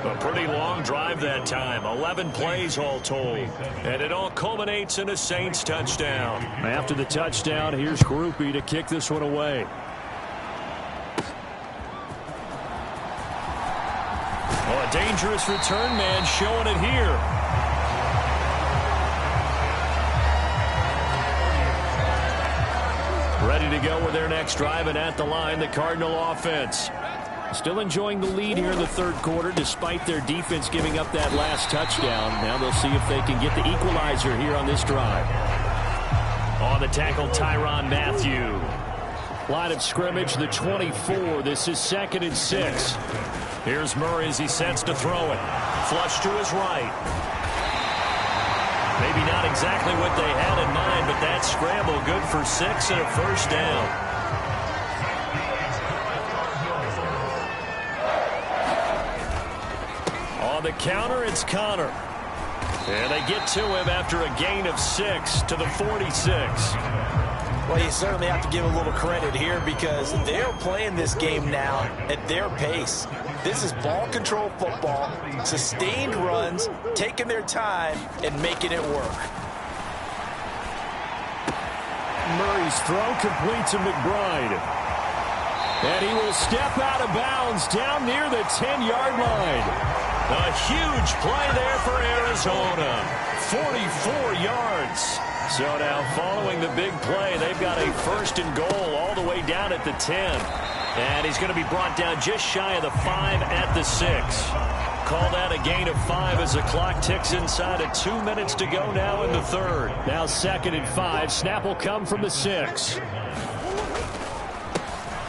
A pretty long drive that time. 11 plays all told. And it all culminates in a Saints touchdown. After the touchdown, here's Groupie to kick this one away. Oh, a dangerous return man showing it here. Ready to go with their next drive, and at the line, the Cardinal offense. Still enjoying the lead here in the 3rd quarter, despite their defense giving up that last touchdown. Now they'll see if they can get the equalizer here on this drive. On the tackle, Tyrann Mathieu. Line of scrimmage, the 24. This is 2nd and 6. Here's Murray as he sets to throw it. Flush to his right. Maybe not exactly what they had in mind, but that scramble good for 6 and a first down. On the counter, it's Connor. And they get to him after a gain of 6 to the 46. Well, you certainly have to give a little credit here because they're playing this game now at their pace. This is ball control football, sustained runs, taking their time and making it work. Murray's throw complete to McBride. And he will step out of bounds down near the 10-yard line. A huge play there for Arizona. 44 yards. So now following the big play, they've got a 1st and goal all the way down at the 10. And he's going to be brought down just shy of the 5 at the 6. Call that a gain of 5 as the clock ticks inside of 2 minutes to go now in the 3rd. Now 2nd and 5. Snap will come from the 6.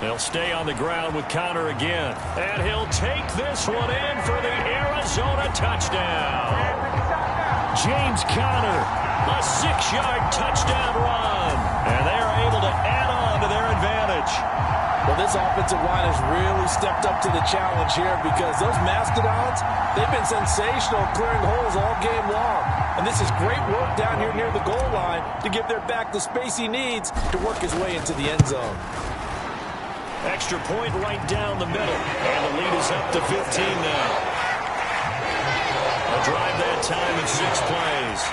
They'll stay on the ground with Connor again. And he'll take this one in for the Arizona touchdown. James Conner, a 6-yard touchdown run. And they are able to add on to their advantage. Well, this offensive line has really stepped up to the challenge here because those Mastodons, they've been sensational clearing holes all game long. And this is great work down here near the goal line to give their back the space he needs to work his way into the end zone. Extra point right down the middle. And the lead is up to 15 now. A drive that time of 6 plays.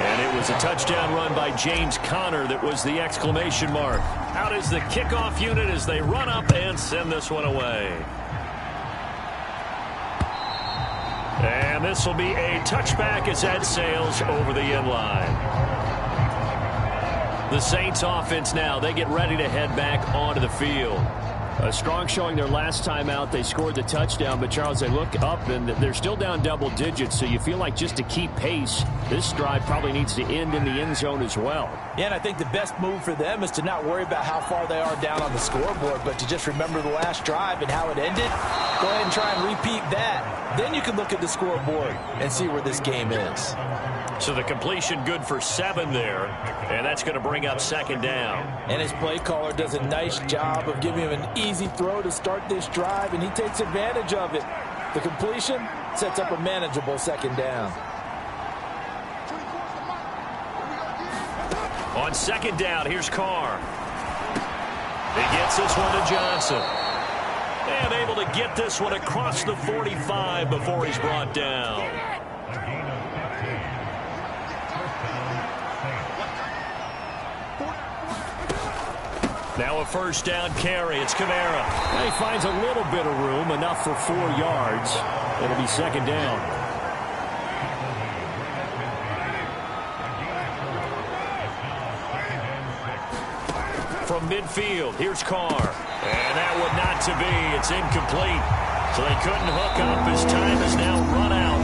And it was a touchdown run by James Conner that was the exclamation mark. Out is the kickoff unit as they run up and send this one away. And this will be a touchback as that sails over the end line. The Saints offense now, they get ready to head back onto the field. A strong showing their last time out. They scored the touchdown, but Charles, they look up and they're still down double digits, so you feel like just to keep pace, this drive probably needs to end in the end zone as well. Yeah, and I think the best move for them is to not worry about how far they are down on the scoreboard, but to just remember the last drive and how it ended. Go ahead and try and repeat that. Then you can look at the scoreboard and see where this game is. So the completion good for 7 there, and that's going to bring up 2nd down. And his play caller does a nice job of giving him an easy throw to start this drive, and he takes advantage of it. The completion sets up a manageable 2nd down. On 2nd down, here's Carr. He gets this one to Johnson. And able to get this one across the 45 before he's brought down. Now a 1st down carry. It's Kamara. He finds a little bit of room, enough for 4 yards. It'll be 2nd down. From midfield, here's Carr. And that would not to be. It's incomplete. So they couldn't hook up as time is now run out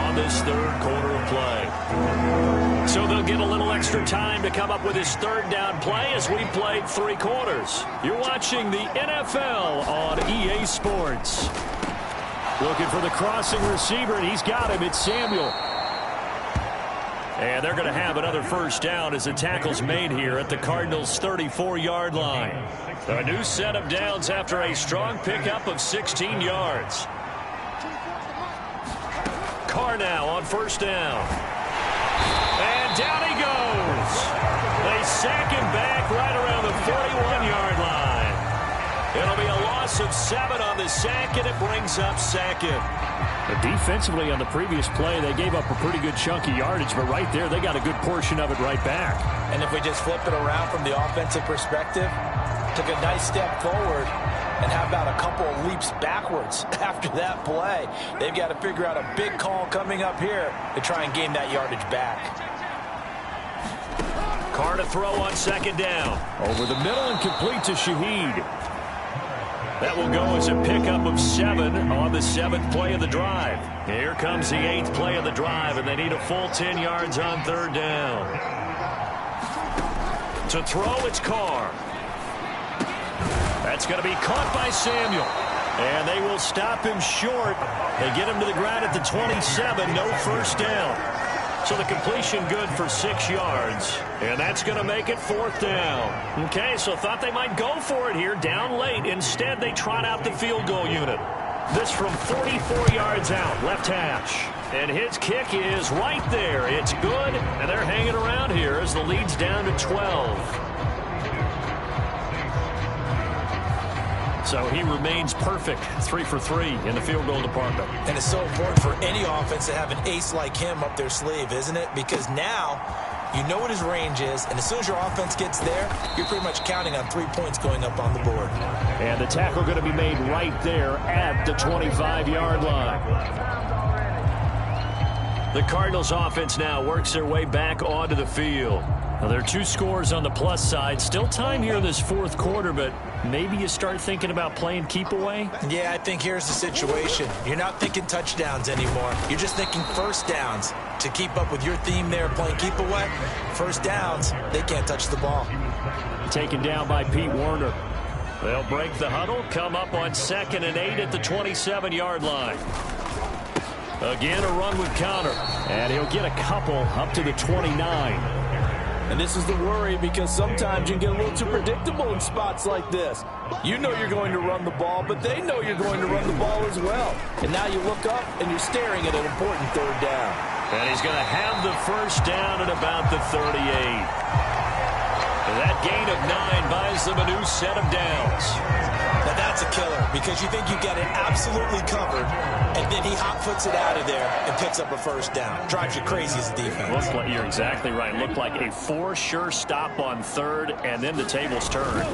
on this 3rd quarter of play. So they'll get a little extra time to come up with his 3rd down play as we played 3 quarters. You're watching the NFL on EA Sports. Looking for the crossing receiver, and he's got him. It's Samuel. And they're going to have another 1st down as the tackle's made here at the Cardinals' 34-yard line. A new set of downs after a strong pickup of 16 yards. Carr now on 1st down. And down he goes. They sack him back right around the 41-yard line. It'll be a loss of 7 on the sack, and it brings up 2nd. Defensively on the previous play, they gave up a pretty good chunk of yardage, but right there, they got a good portion of it right back. And if we just flip it around from the offensive perspective, took a nice step forward, and how about a couple of leaps backwards after that play? They've got to figure out a big call coming up here to try and gain that yardage back. Carr to throw on 2nd down. Over the middle and complete to Shaheed. That will go as a pickup of 7 on the 7th play of the drive. Here comes the 8th play of the drive, and they need a full 10 yards on 3rd down. To throw, it's Carr. That's going to be caught by Samuel. And they will stop him short. They get him to the ground at the 27. No first down. So the completion good for 6 yards. And that's going to make it 4th down. Okay, so thought they might go for it here down late. Instead, they trot out the field goal unit. This from 44 yards out, left hash. And his kick is right there. It's good, and they're hanging around here as the lead's down to 12. So he remains perfect, 3 for 3 in the field goal department. And it's so important for any offense to have an ace like him up their sleeve, isn't it? Because now you know what his range is, and as soon as your offense gets there, you're pretty much counting on 3 points going up on the board. And the tackle going to be made right there at the 25-yard line. The Cardinals offense now works their way back onto the field. Now, there are 2 scores on the plus side. Still time here in this 4th quarter, but maybe you start thinking about playing keep away? Yeah, I think here's the situation. You're not thinking touchdowns anymore. You're just thinking first downs. To keep up with your theme there, playing keep away, first downs, they can't touch the ball. Taken down by Pete Werner. They'll break the huddle, come up on 2nd and 8 at the 27-yard line. Again, a run with Connor. And he'll get a couple up to the 29. And this is the worry, because sometimes you get a little too predictable in spots like this. You know you're going to run the ball, but they know you're going to run the ball as well. And now you look up and you're staring at an important 3rd down. And he's going to have the first down at about the 38. That gain of 9 buys them a new set of downs. Now that's a killer, because you think you got it absolutely covered, and then he hot-foots it out of there and picks up a first down. Drives you crazy as a defense. You're exactly right. Looked like a 4 sure stop on 3rd, and then the tables turned.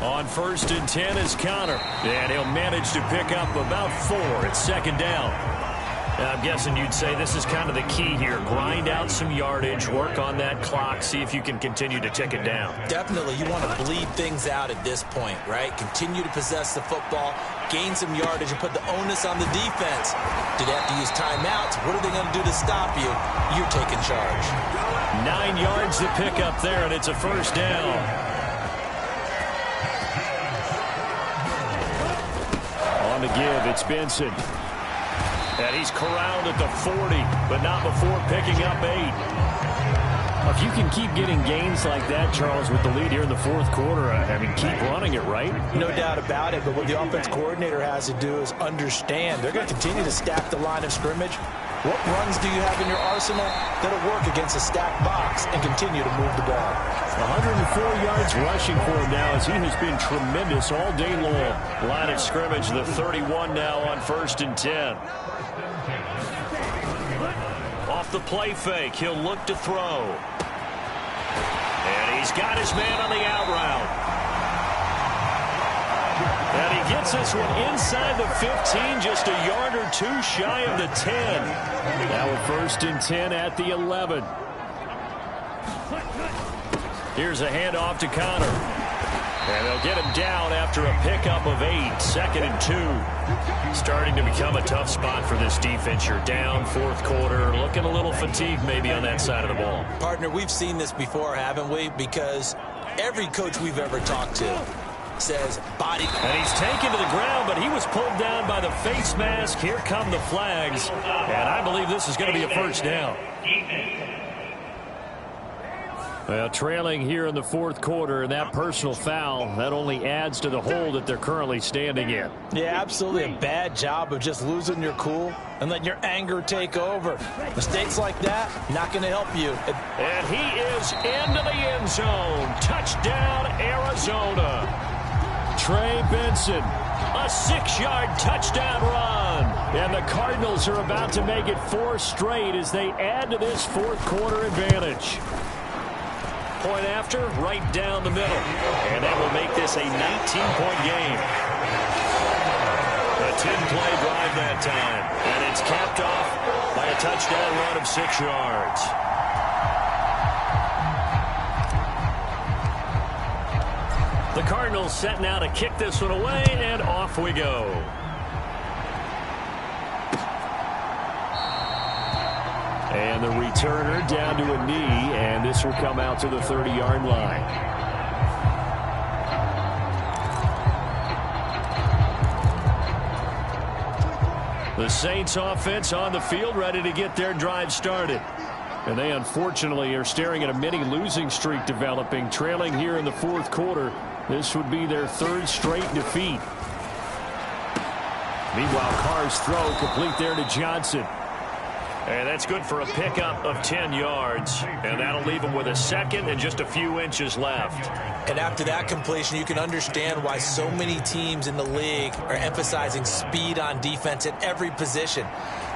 On 1st and 10 is Connor, and he'll manage to pick up about 4 at 2nd down. I'm guessing you'd say this is kind of the key here. Grind out some yardage, work on that clock, see if you can continue to tick it down. Definitely. You want to bleed things out at this point, right? Continue to possess the football, gain some yardage, and put the onus on the defense. Do they have to use timeouts? What are they going to do to stop you? You're taking charge. 9 yards to pick up there, and it's a first down. On the give, it's Benson. And he's corralled at the 40, but not before picking up 8. If you can keep getting gains like that, Charles, with the lead here in the 4th quarter, I mean, keep running it, right? No doubt about it, but what the offense coordinator has to do is understand they're going to continue to stack the line of scrimmage. What runs do you have in your arsenal that'll work against a stacked box and continue to move the ball? 104 yards rushing for him now, as he has been tremendous all day long. Line of scrimmage, the 31 now on 1st and 10. Off the play fake, he'll look to throw. And he's got his man on the out route. And he gets this one inside the 15, just a yard or 2 shy of the 10. Now a 1st and 10 at the 11. Here's a handoff to Connor. And they'll get him down after a pickup of 8, 2nd and 2. Starting to become a tough spot for this defense. You're down 4th quarter, looking a little fatigued maybe on that side of the ball. Partner, we've seen this before, haven't we? Because every coach we've ever talked to says body. And he's taken to the ground, but he was pulled down by the face mask. Here come the flags. And I believe this is going to be a first down. Well, trailing here in the 4th quarter, and that personal foul, that only adds to the hole that they're currently standing in. Yeah, absolutely a bad job of just losing your cool and letting your anger take over. Mistakes like that, not going to help you. And he is into the end zone. Touchdown, Arizona. Trey Benson. A 6-yard touchdown run. And the Cardinals are about to make it 4 straight as they add to this 4th quarter advantage. Point after, right down the middle. And that will make this a 19-point game. A 10-play drive that time. And it's capped off by a touchdown run of 6 yards. The Cardinals set now to kick this one away, and off we go. And the returner down to a knee, and this will come out to the 30-yard line. The Saints offense on the field, ready to get their drive started. And they unfortunately are staring at a mini losing streak developing, trailing here in the fourth quarter. This would be their third straight defeat. Meanwhile, Carr's throw complete there to Johnson. And that's good for a pickup of 10 yards. And that'll leave him with a second and just a few inches left. And after that completion, you can understand why so many teams in the league are emphasizing speed on defense at every position.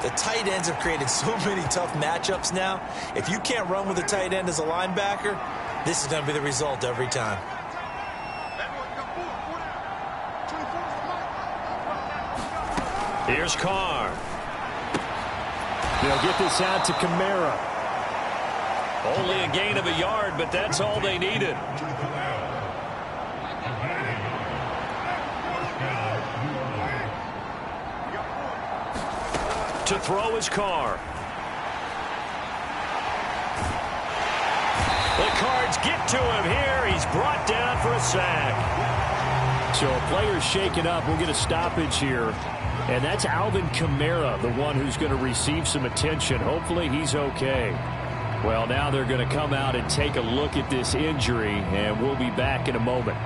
The tight ends have created so many tough matchups now. If you can't run with a tight end as a linebacker, this is going to be the result every time. Here's Carr. They'll get this out to Kamara. Only a gain of a yard, but that's all they needed. To throw his Carr. The Cards get to him here. He's brought down for a sack. So a player's shaken up. We'll get a stoppage here. And that's Alvin Kamara, the one who's going to receive some attention. Hopefully he's okay. Well, now they're going to come out and take a look at this injury, and we'll be back in a moment.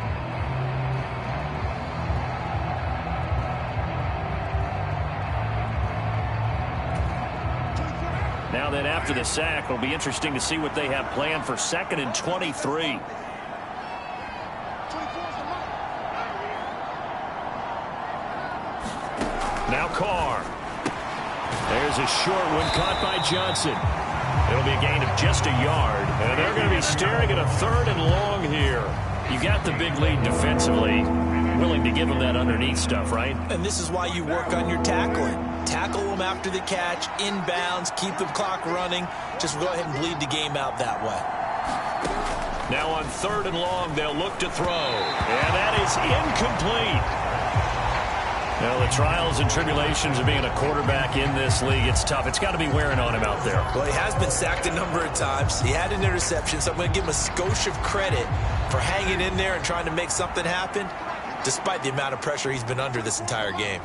Now then, after the sack, it'll be interesting to see what they have planned for 2nd and 23. Now Carr. There's a short one caught by Johnson. It'll be a gain of just a yard. And they're going to be staring at a 3rd and long here. You got the big lead defensively. Willing to give them that underneath stuff, right? And this is why you work on your tackling. Tackle them after the catch, inbounds, keep the clock running. Just go ahead and bleed the game out that way. Now on 3rd and long, they'll look to throw. And that is incomplete. Well, the trials and tribulations of being a quarterback in this league, it's tough. It's got to be wearing on him out there. Well, he has been sacked a number of times. He had an interception, so I'm going to give him a skosh of credit for hanging in there and trying to make something happen, despite the amount of pressure he's been under this entire game.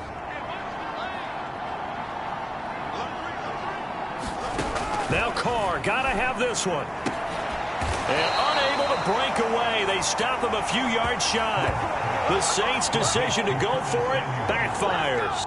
Now Carr, got to have this one. And unable to break away. They stop him a few yards shy. The Saints' decision to go for it backfires.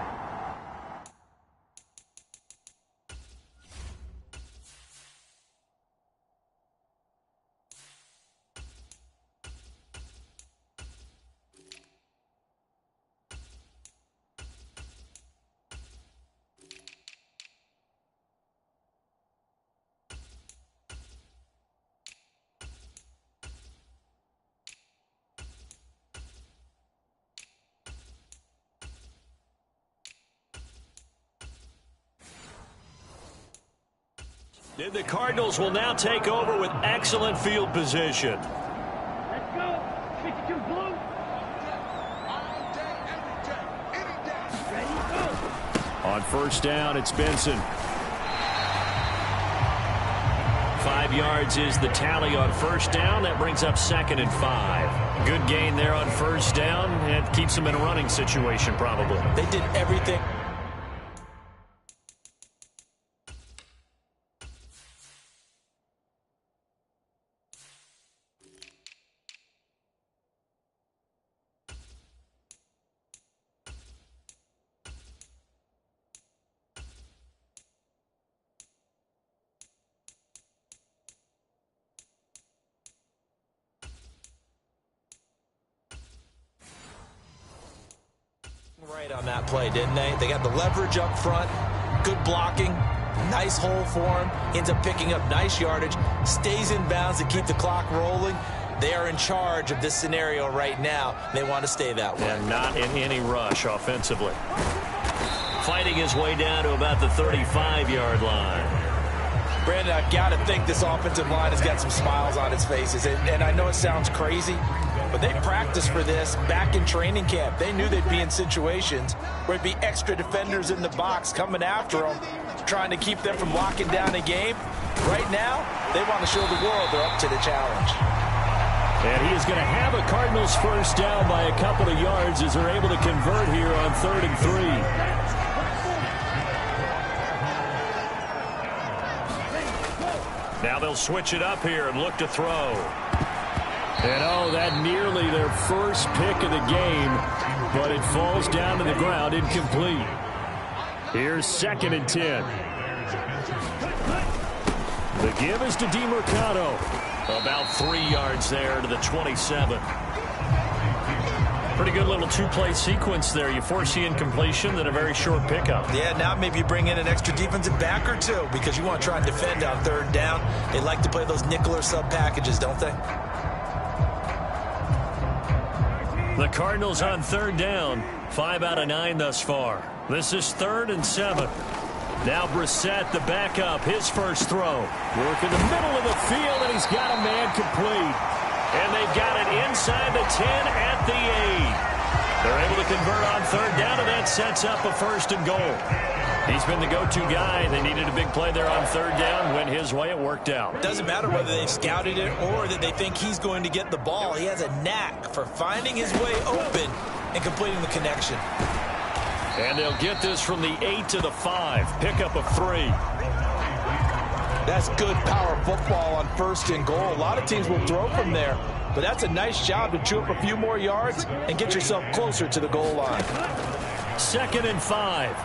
The Cardinals will now take over with excellent field position. Let's go. 52 blue. On 1st down, it's Benson. 5 yards is the tally on 1st down. That brings up 2nd and 5. Good gain there on 1st down. And keeps them in a running situation probably. They did everything. Right on that play, didn't they? They got the leverage up front, good blocking, nice hole for him, ends up picking up nice yardage, stays in bounds to keep the clock rolling. They are in charge of this scenario right now. They want to stay that way. And not in any rush offensively. Fighting his way down to about the 35-yard line. Brandon, I've got to think this offensive line has got some smiles on its faces. And I know it sounds crazy, but they practiced for this back in training camp. They knew they'd be in situations where it'd be extra defenders in the box coming after them, trying to keep them from locking down a game. Right now, they want to show the world they're up to the challenge. And he is going to have a Cardinals 1st down by a couple of yards as they're able to convert here on 3rd and 3. Now they'll switch it up here and look to throw. And oh, that nearly their first pick of the game, but it falls down to the ground incomplete. Here's 2nd and 10. The give is to DeMercado. About 3 yards there to the 27. Pretty good little two-play sequence there. You force the incompletion, then a very short pickup. Yeah, now maybe you bring in an extra defensive back or two because you want to try and defend on 3rd down. They like to play those nickel or sub packages, don't they? The Cardinals on 3rd down. 5 out of 9 thus far. This is 3rd and 7. Now Brissett, the backup, his first throw. Work in the middle of the field, and he's got a man complete. And they've got it inside the 10 at the 8. They're able to convert on 3rd down, and that sets up a 1st and goal. He's been the go-to guy. They needed a big play there on 3rd down. Went his way, it worked out. Doesn't matter whether they've scouted it or that they think he's going to get the ball. He has a knack for finding his way open and completing the connection. And they'll get this from the 8 to the 5. Pickup of 3. That's good power football on 1st and goal. A lot of teams will throw from there, but that's a nice job to chew up a few more yards and get yourself closer to the goal line. 2nd and 5.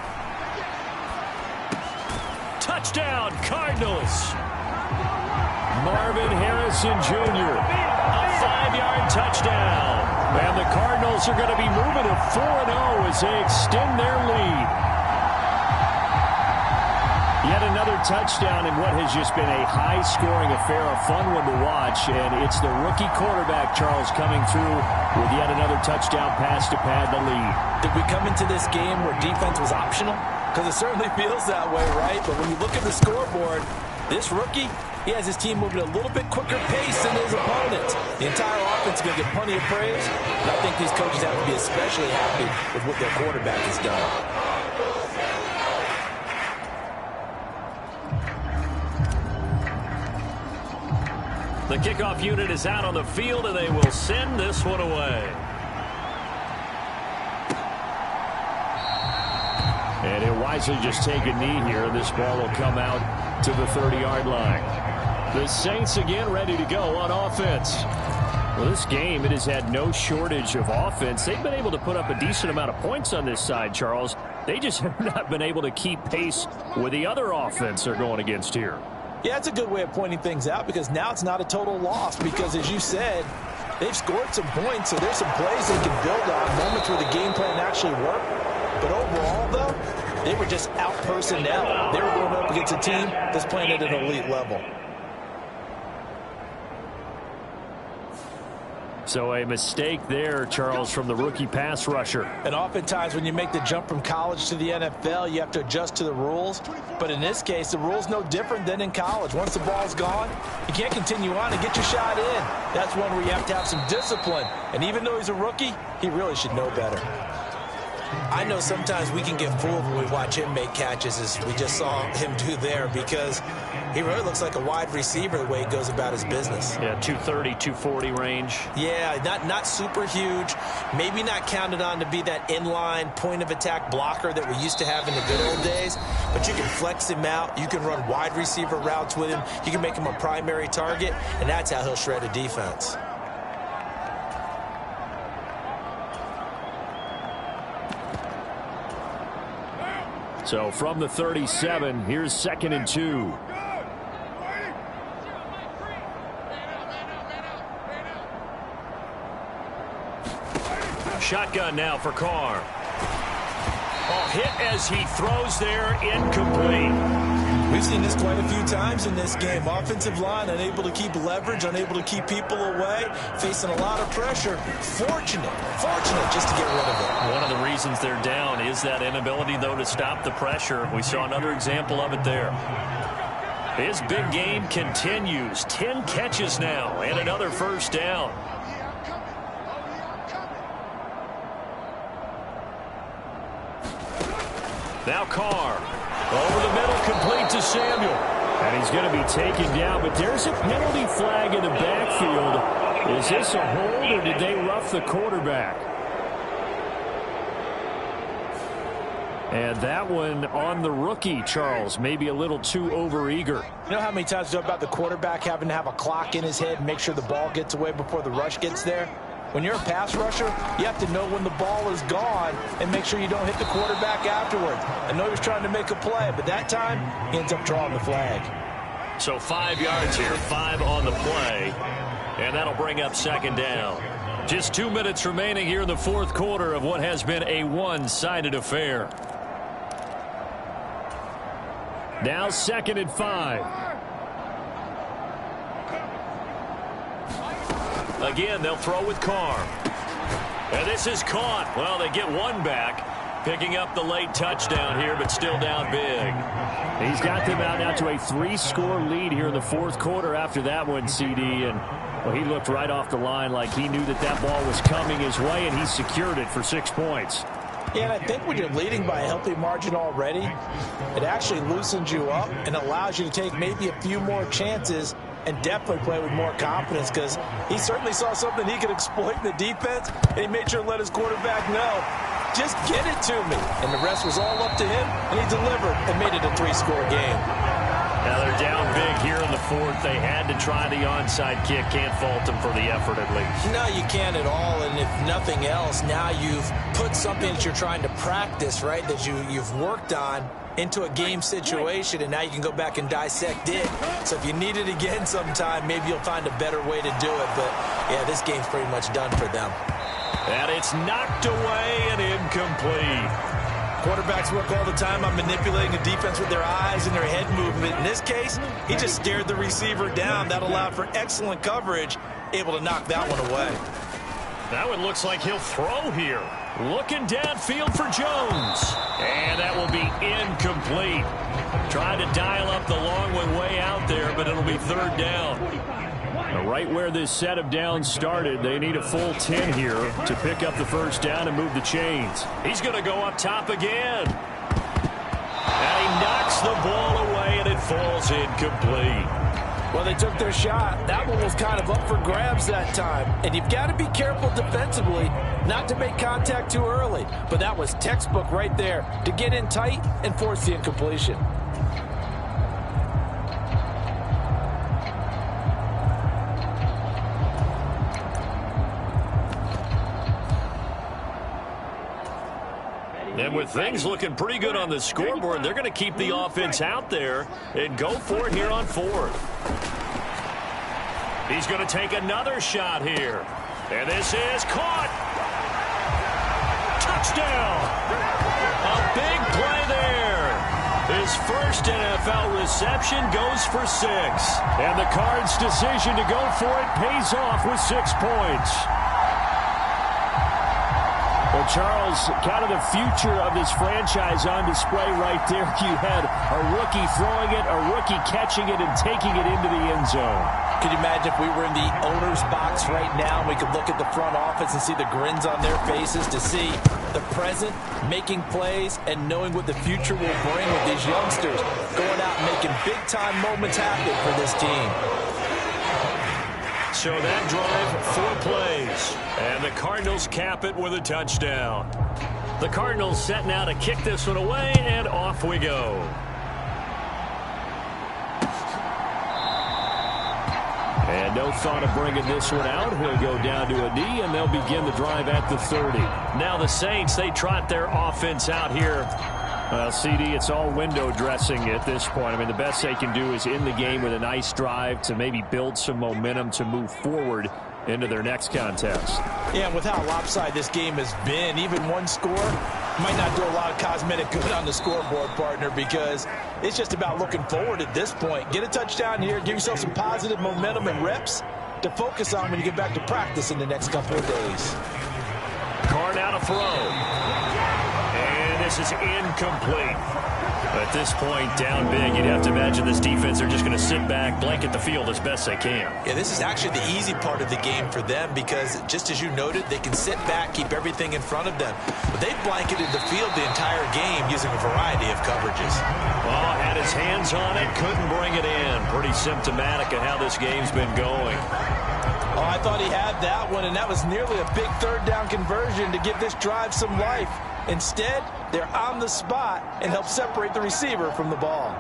Touchdown, Cardinals. Marvin Harrison Jr. A 5-yard touchdown. And the Cardinals are going to be moving to 4-0 as they extend their lead. Yet another touchdown in what has just been a high-scoring affair, a fun one to watch. And it's the rookie quarterback, Charles, coming through with yet another touchdown pass to pad the lead. Did we come into this game where defense was optional? Because it certainly feels that way, right? But when you look at the scoreboard, this rookie, he has his team moving at a little bit quicker pace than his opponents. The entire offense is going to get plenty of praise. And I think these coaches have to be especially happy with what their quarterback has done. The kickoff unit is out on the field, and they will send this one away. And he'll wisely just take a knee here. This ball will come out to the 30-yard line. The Saints again ready to go on offense. Well, this game, it has had no shortage of offense. They've been able to put up a decent amount of points on this side, Charles. They just have not been able to keep pace with the other offense they're going against here. Yeah, it's a good way of pointing things out because now it's not a total loss because, as you said, they've scored some points, so there's some plays they can build on, moments where the game plan actually worked. But overall, though, they were just out-personnel. They were going up against a team that's playing at an elite level. So a mistake there, Charles, from the rookie pass rusher. And oftentimes when you make the jump from college to the NFL, you have to adjust to the rules. But in this case, the rule's no different than in college. Once the ball's gone, you can't continue on and get your shot in. That's one where you have to have some discipline. And even though he's a rookie, he really should know better. I know sometimes we can get fooled when we watch him make catches, as we just saw him do there, because he really looks like a wide receiver the way he goes about his business. Yeah, 230, 240 range. Yeah, not super huge. Maybe not counted on to be that inline point-of-attack blocker that we used to have in the good old days, but you can flex him out. You can run wide receiver routes with him. You can make him a primary target, and that's how he'll shred a defense. So from the 37, here's 2nd and 2. Shotgun now for Carr. Oh, hit as he throws there, incomplete. We've seen this quite a few times in this game. Offensive line unable to keep leverage, unable to keep people away, facing a lot of pressure. Fortunate just to get rid of it. One of the reasons they're down is that inability, though, to stop the pressure. We saw another example of it there. His big game continues. 10 catches now and another first down. Now Carr. Over the middle, complete to Samuel. And he's going to be taken down, but there's a penalty flag in the backfield. Is this a hold, or did they rough the quarterback? And that one on the rookie, Charles, maybe a little too overeager. You know how many times we talk about the quarterback having to have a clock in his head and make sure the ball gets away before the rush gets there? When you're a pass rusher, you have to know when the ball is gone and make sure you don't hit the quarterback afterwards. I know he was trying to make a play, but that time he ends up drawing the flag. So 5 yards here, 5 on the play, and that'll bring up second down. Just 2 minutes remaining here in the fourth quarter of what has been a one-sided affair. Now 2nd and 5. Again, they'll throw with Carr. And this is caught. Well, they get one back, picking up the late touchdown here, but still down big. He's got them out now to a 3-score lead here in the fourth quarter after that one, CD. And well, he looked right off the line like he knew that that ball was coming his way, and he secured it for 6 points. Yeah, and I think when you're leading by a healthy margin already, it actually loosens you up and allows you to take maybe a few more chances and definitely play with more confidence, because he certainly saw something he could exploit in the defense, and he made sure to let his quarterback know, just get it to me. And the rest was all up to him, and he delivered and made it a 3-score game. Now they're down big here in the fourth. They had to try the onside kick. Can't fault them for the effort at least. No, you can't at all. And if nothing else, now you've put something that you're trying to practice, right, that you've worked on into a game situation, and now you can go back and dissect it. So if you need it again sometime, maybe you'll find a better way to do it. But, yeah, this game's pretty much done for them. And it's knocked away and incomplete. Quarterbacks work all the time on manipulating the defense with their eyes and their head movement. In this case, he just stared the receiver down. That allowed for excellent coverage, able to knock that one away. That one looks like he'll throw here. Looking downfield for Jones. And that will be incomplete. Trying to dial up the long one way out there, but it'll be third down. Right where this set of downs started, they need a full 10 here to pick up the first down and move the chains. He's going to go up top again. And he knocks the ball away, and it falls incomplete. Well, they took their shot. That one was kind of up for grabs that time. And you've got to be careful defensively not to make contact too early. But that was textbook right there to get in tight and force the incompletion. And with things looking pretty good on the scoreboard, they're going to keep the offense out there and go for it here on fourth. He's going to take another shot here. And this is caught. Touchdown. A big play there. His first NFL reception goes for 6. And the Cards' decision to go for it pays off with 6 points. Well, Charles, kind of the future of this franchise on display right there. You had a rookie throwing it, a rookie catching it, and taking it into the end zone. Could you imagine if we were in the owner's box right now and we could look at the front office and see the grins on their faces, to see the present making plays and knowing what the future will bring with these youngsters going out and making big-time moments happen for this team. So that drive, 4 plays. And the Cardinals cap it with a touchdown. The Cardinals set now to kick this one away, and off we go. And no thought of bringing this one out. He'll go down to a knee, and they'll begin the drive at the 30. Now the Saints, they trot their offense out here. Well, CD, it's all window dressing at this point. I mean, the best they can do is in the game with a nice drive to maybe build some momentum to move forward into their next contest. Yeah, and with how lopsided this game has been, even one score might not do a lot of cosmetic good on the scoreboard, partner, because it's just about looking forward at this point. Get a touchdown here, give yourself some positive momentum and reps to focus on when you get back to practice in the next couple of days. Carr now to throw. This is incomplete. At this point, down big, you'd have to imagine this defense are just going to sit back, blanket the field as best they can. Yeah, this is actually the easy part of the game for them, because just as you noted, they can sit back, keep everything in front of them. But they've blanketed the field the entire game using a variety of coverages. Well, had his hands on it, couldn't bring it in. Pretty symptomatic of how this game's been going. Oh, I thought he had that one, and that was nearly a big third down conversion to give this drive some life. Instead, they're on the spot and help separate the receiver from the ball.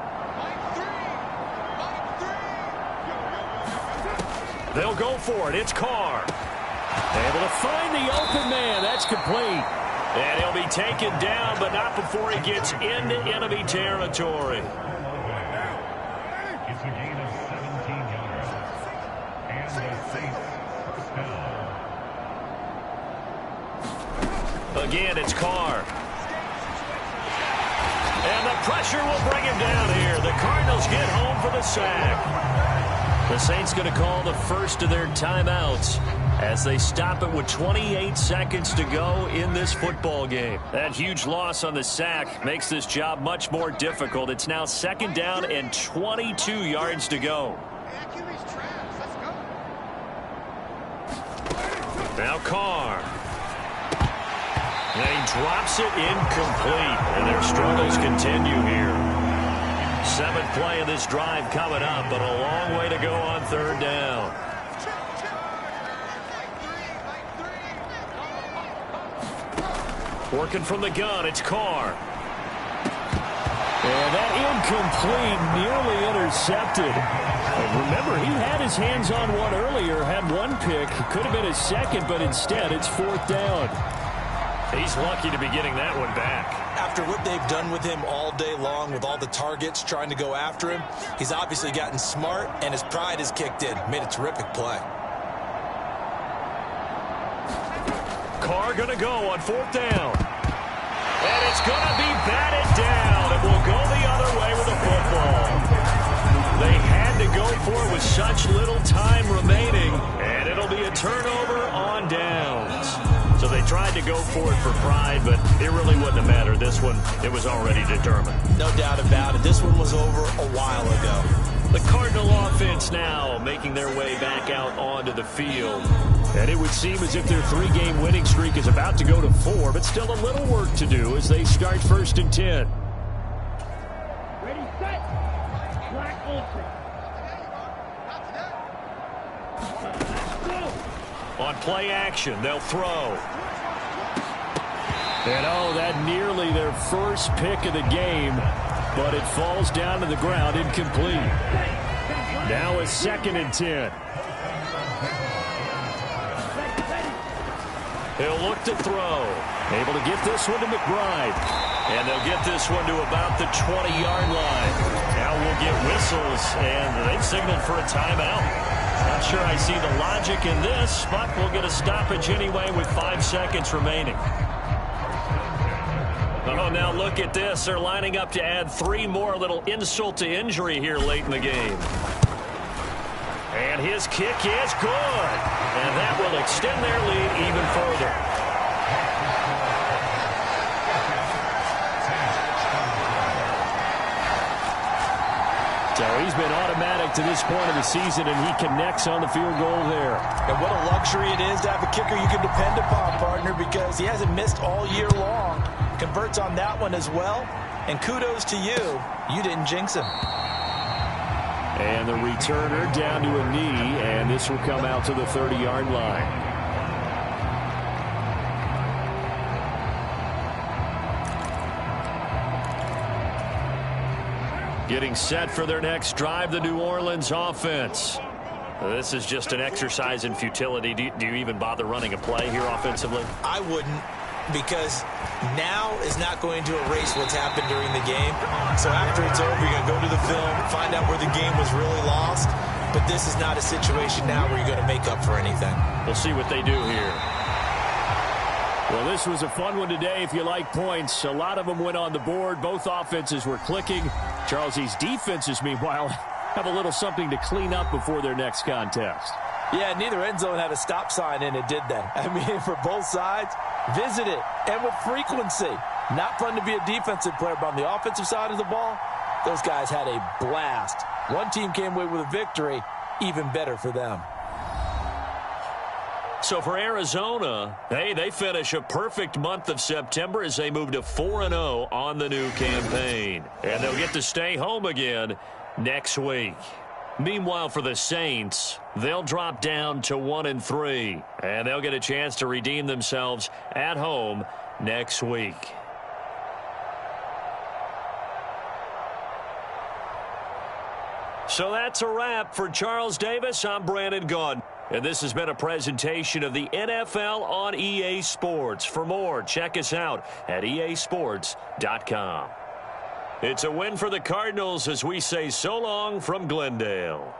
They'll go for it. It's Carr. Able to find the open man. That's complete. And he'll be taken down, but not before he gets into enemy territory. It's a gain of 17 yards. And the Saints first down. Again, it's Carr. And the pressure will bring him down here. The Cardinals get home for the sack. The Saints going to call the first of their timeouts as they stop it with 28 seconds to go in this football game. That huge loss on the sack makes this job much more difficult. It's now 2nd down and 22 yards to go. Now Carr. And he drops it incomplete. And their struggles continue here. 7th play of this drive coming up, but a long way to go on 3rd down. Working from the gun, it's Carr. And that incomplete, nearly intercepted. And remember, he had his hands on one earlier, had one pick. Could have been his second, but instead it's 4th down. He's lucky to be getting that one back. After what they've done with him all day long with all the targets trying to go after him, he's obviously gotten smart, and his pride has kicked in. Made a terrific play. Carr going to go on 4th down. And it's going to be batted down. It will go the other way with the football. They had to go for it with such little time remaining, and it'll be a turnover on downs. So they tried to go for it for pride, but it really wouldn't have mattered. This one, it was already determined. No doubt about it. This one was over a while ago. The Cardinal offense now making their way back out onto the field. And it would seem as if their 3-game winning streak is about to go to 4, but still a little work to do as they start 1st and 10. Ready, set. Black ultra. On play action, they'll throw. And oh, that nearly their first pick of the game, but it falls down to the ground incomplete. Now a 2nd and 10. He'll look to throw. Able to get this one to McBride. And they'll get this one to about the 20-yard line. Now we'll get whistles, and they've signaled for a timeout. Not sure I see the logic in this, but we'll get a stoppage anyway with 5 seconds remaining. Oh, now look at this. They're lining up to add 3 more, little insult to injury here late in the game. And his kick is good. And that will extend their lead even further. So he's been automatic to this point of the season, and he connects on the field goal there. And what a luxury it is to have a kicker you can depend upon, partner, because he hasn't missed all year long. Converts on that one as well. And kudos to you. You didn't jinx him. And the returner down to a knee, and this will come out to the 30-yard line. Getting set for their next drive, the New Orleans offense. This is just an exercise in futility. Do you even bother running a play here offensively? I wouldn't, because now is not going to erase what's happened during the game. So after it's over, you're going to go to the film, find out where the game was really lost. But this is not a situation now where you're going to make up for anything. We'll see what they do here. Well, this was a fun one today if you like points. A lot of them went on the board. Both offenses were clicking. Charles's defenses, meanwhile, have a little something to clean up before their next contest. Yeah, neither end zone had a stop sign in it, did they? I mean, for both sides, visit it, and with frequency. Not fun to be a defensive player, but on the offensive side of the ball, those guys had a blast. One team came away with a victory, even better for them. So for Arizona, hey, they finish a perfect month of September as they move to 4-0 on the new campaign. And they'll get to stay home again next week. Meanwhile, for the Saints, they'll drop down to 1-3, and they'll get a chance to redeem themselves at home next week. So that's a wrap. For Charles Davis, I'm Brandon Gaudin. And this has been a presentation of the NFL on EA Sports. For more, check us out at easports.com. It's a win for the Cardinals as we say so long from Glendale.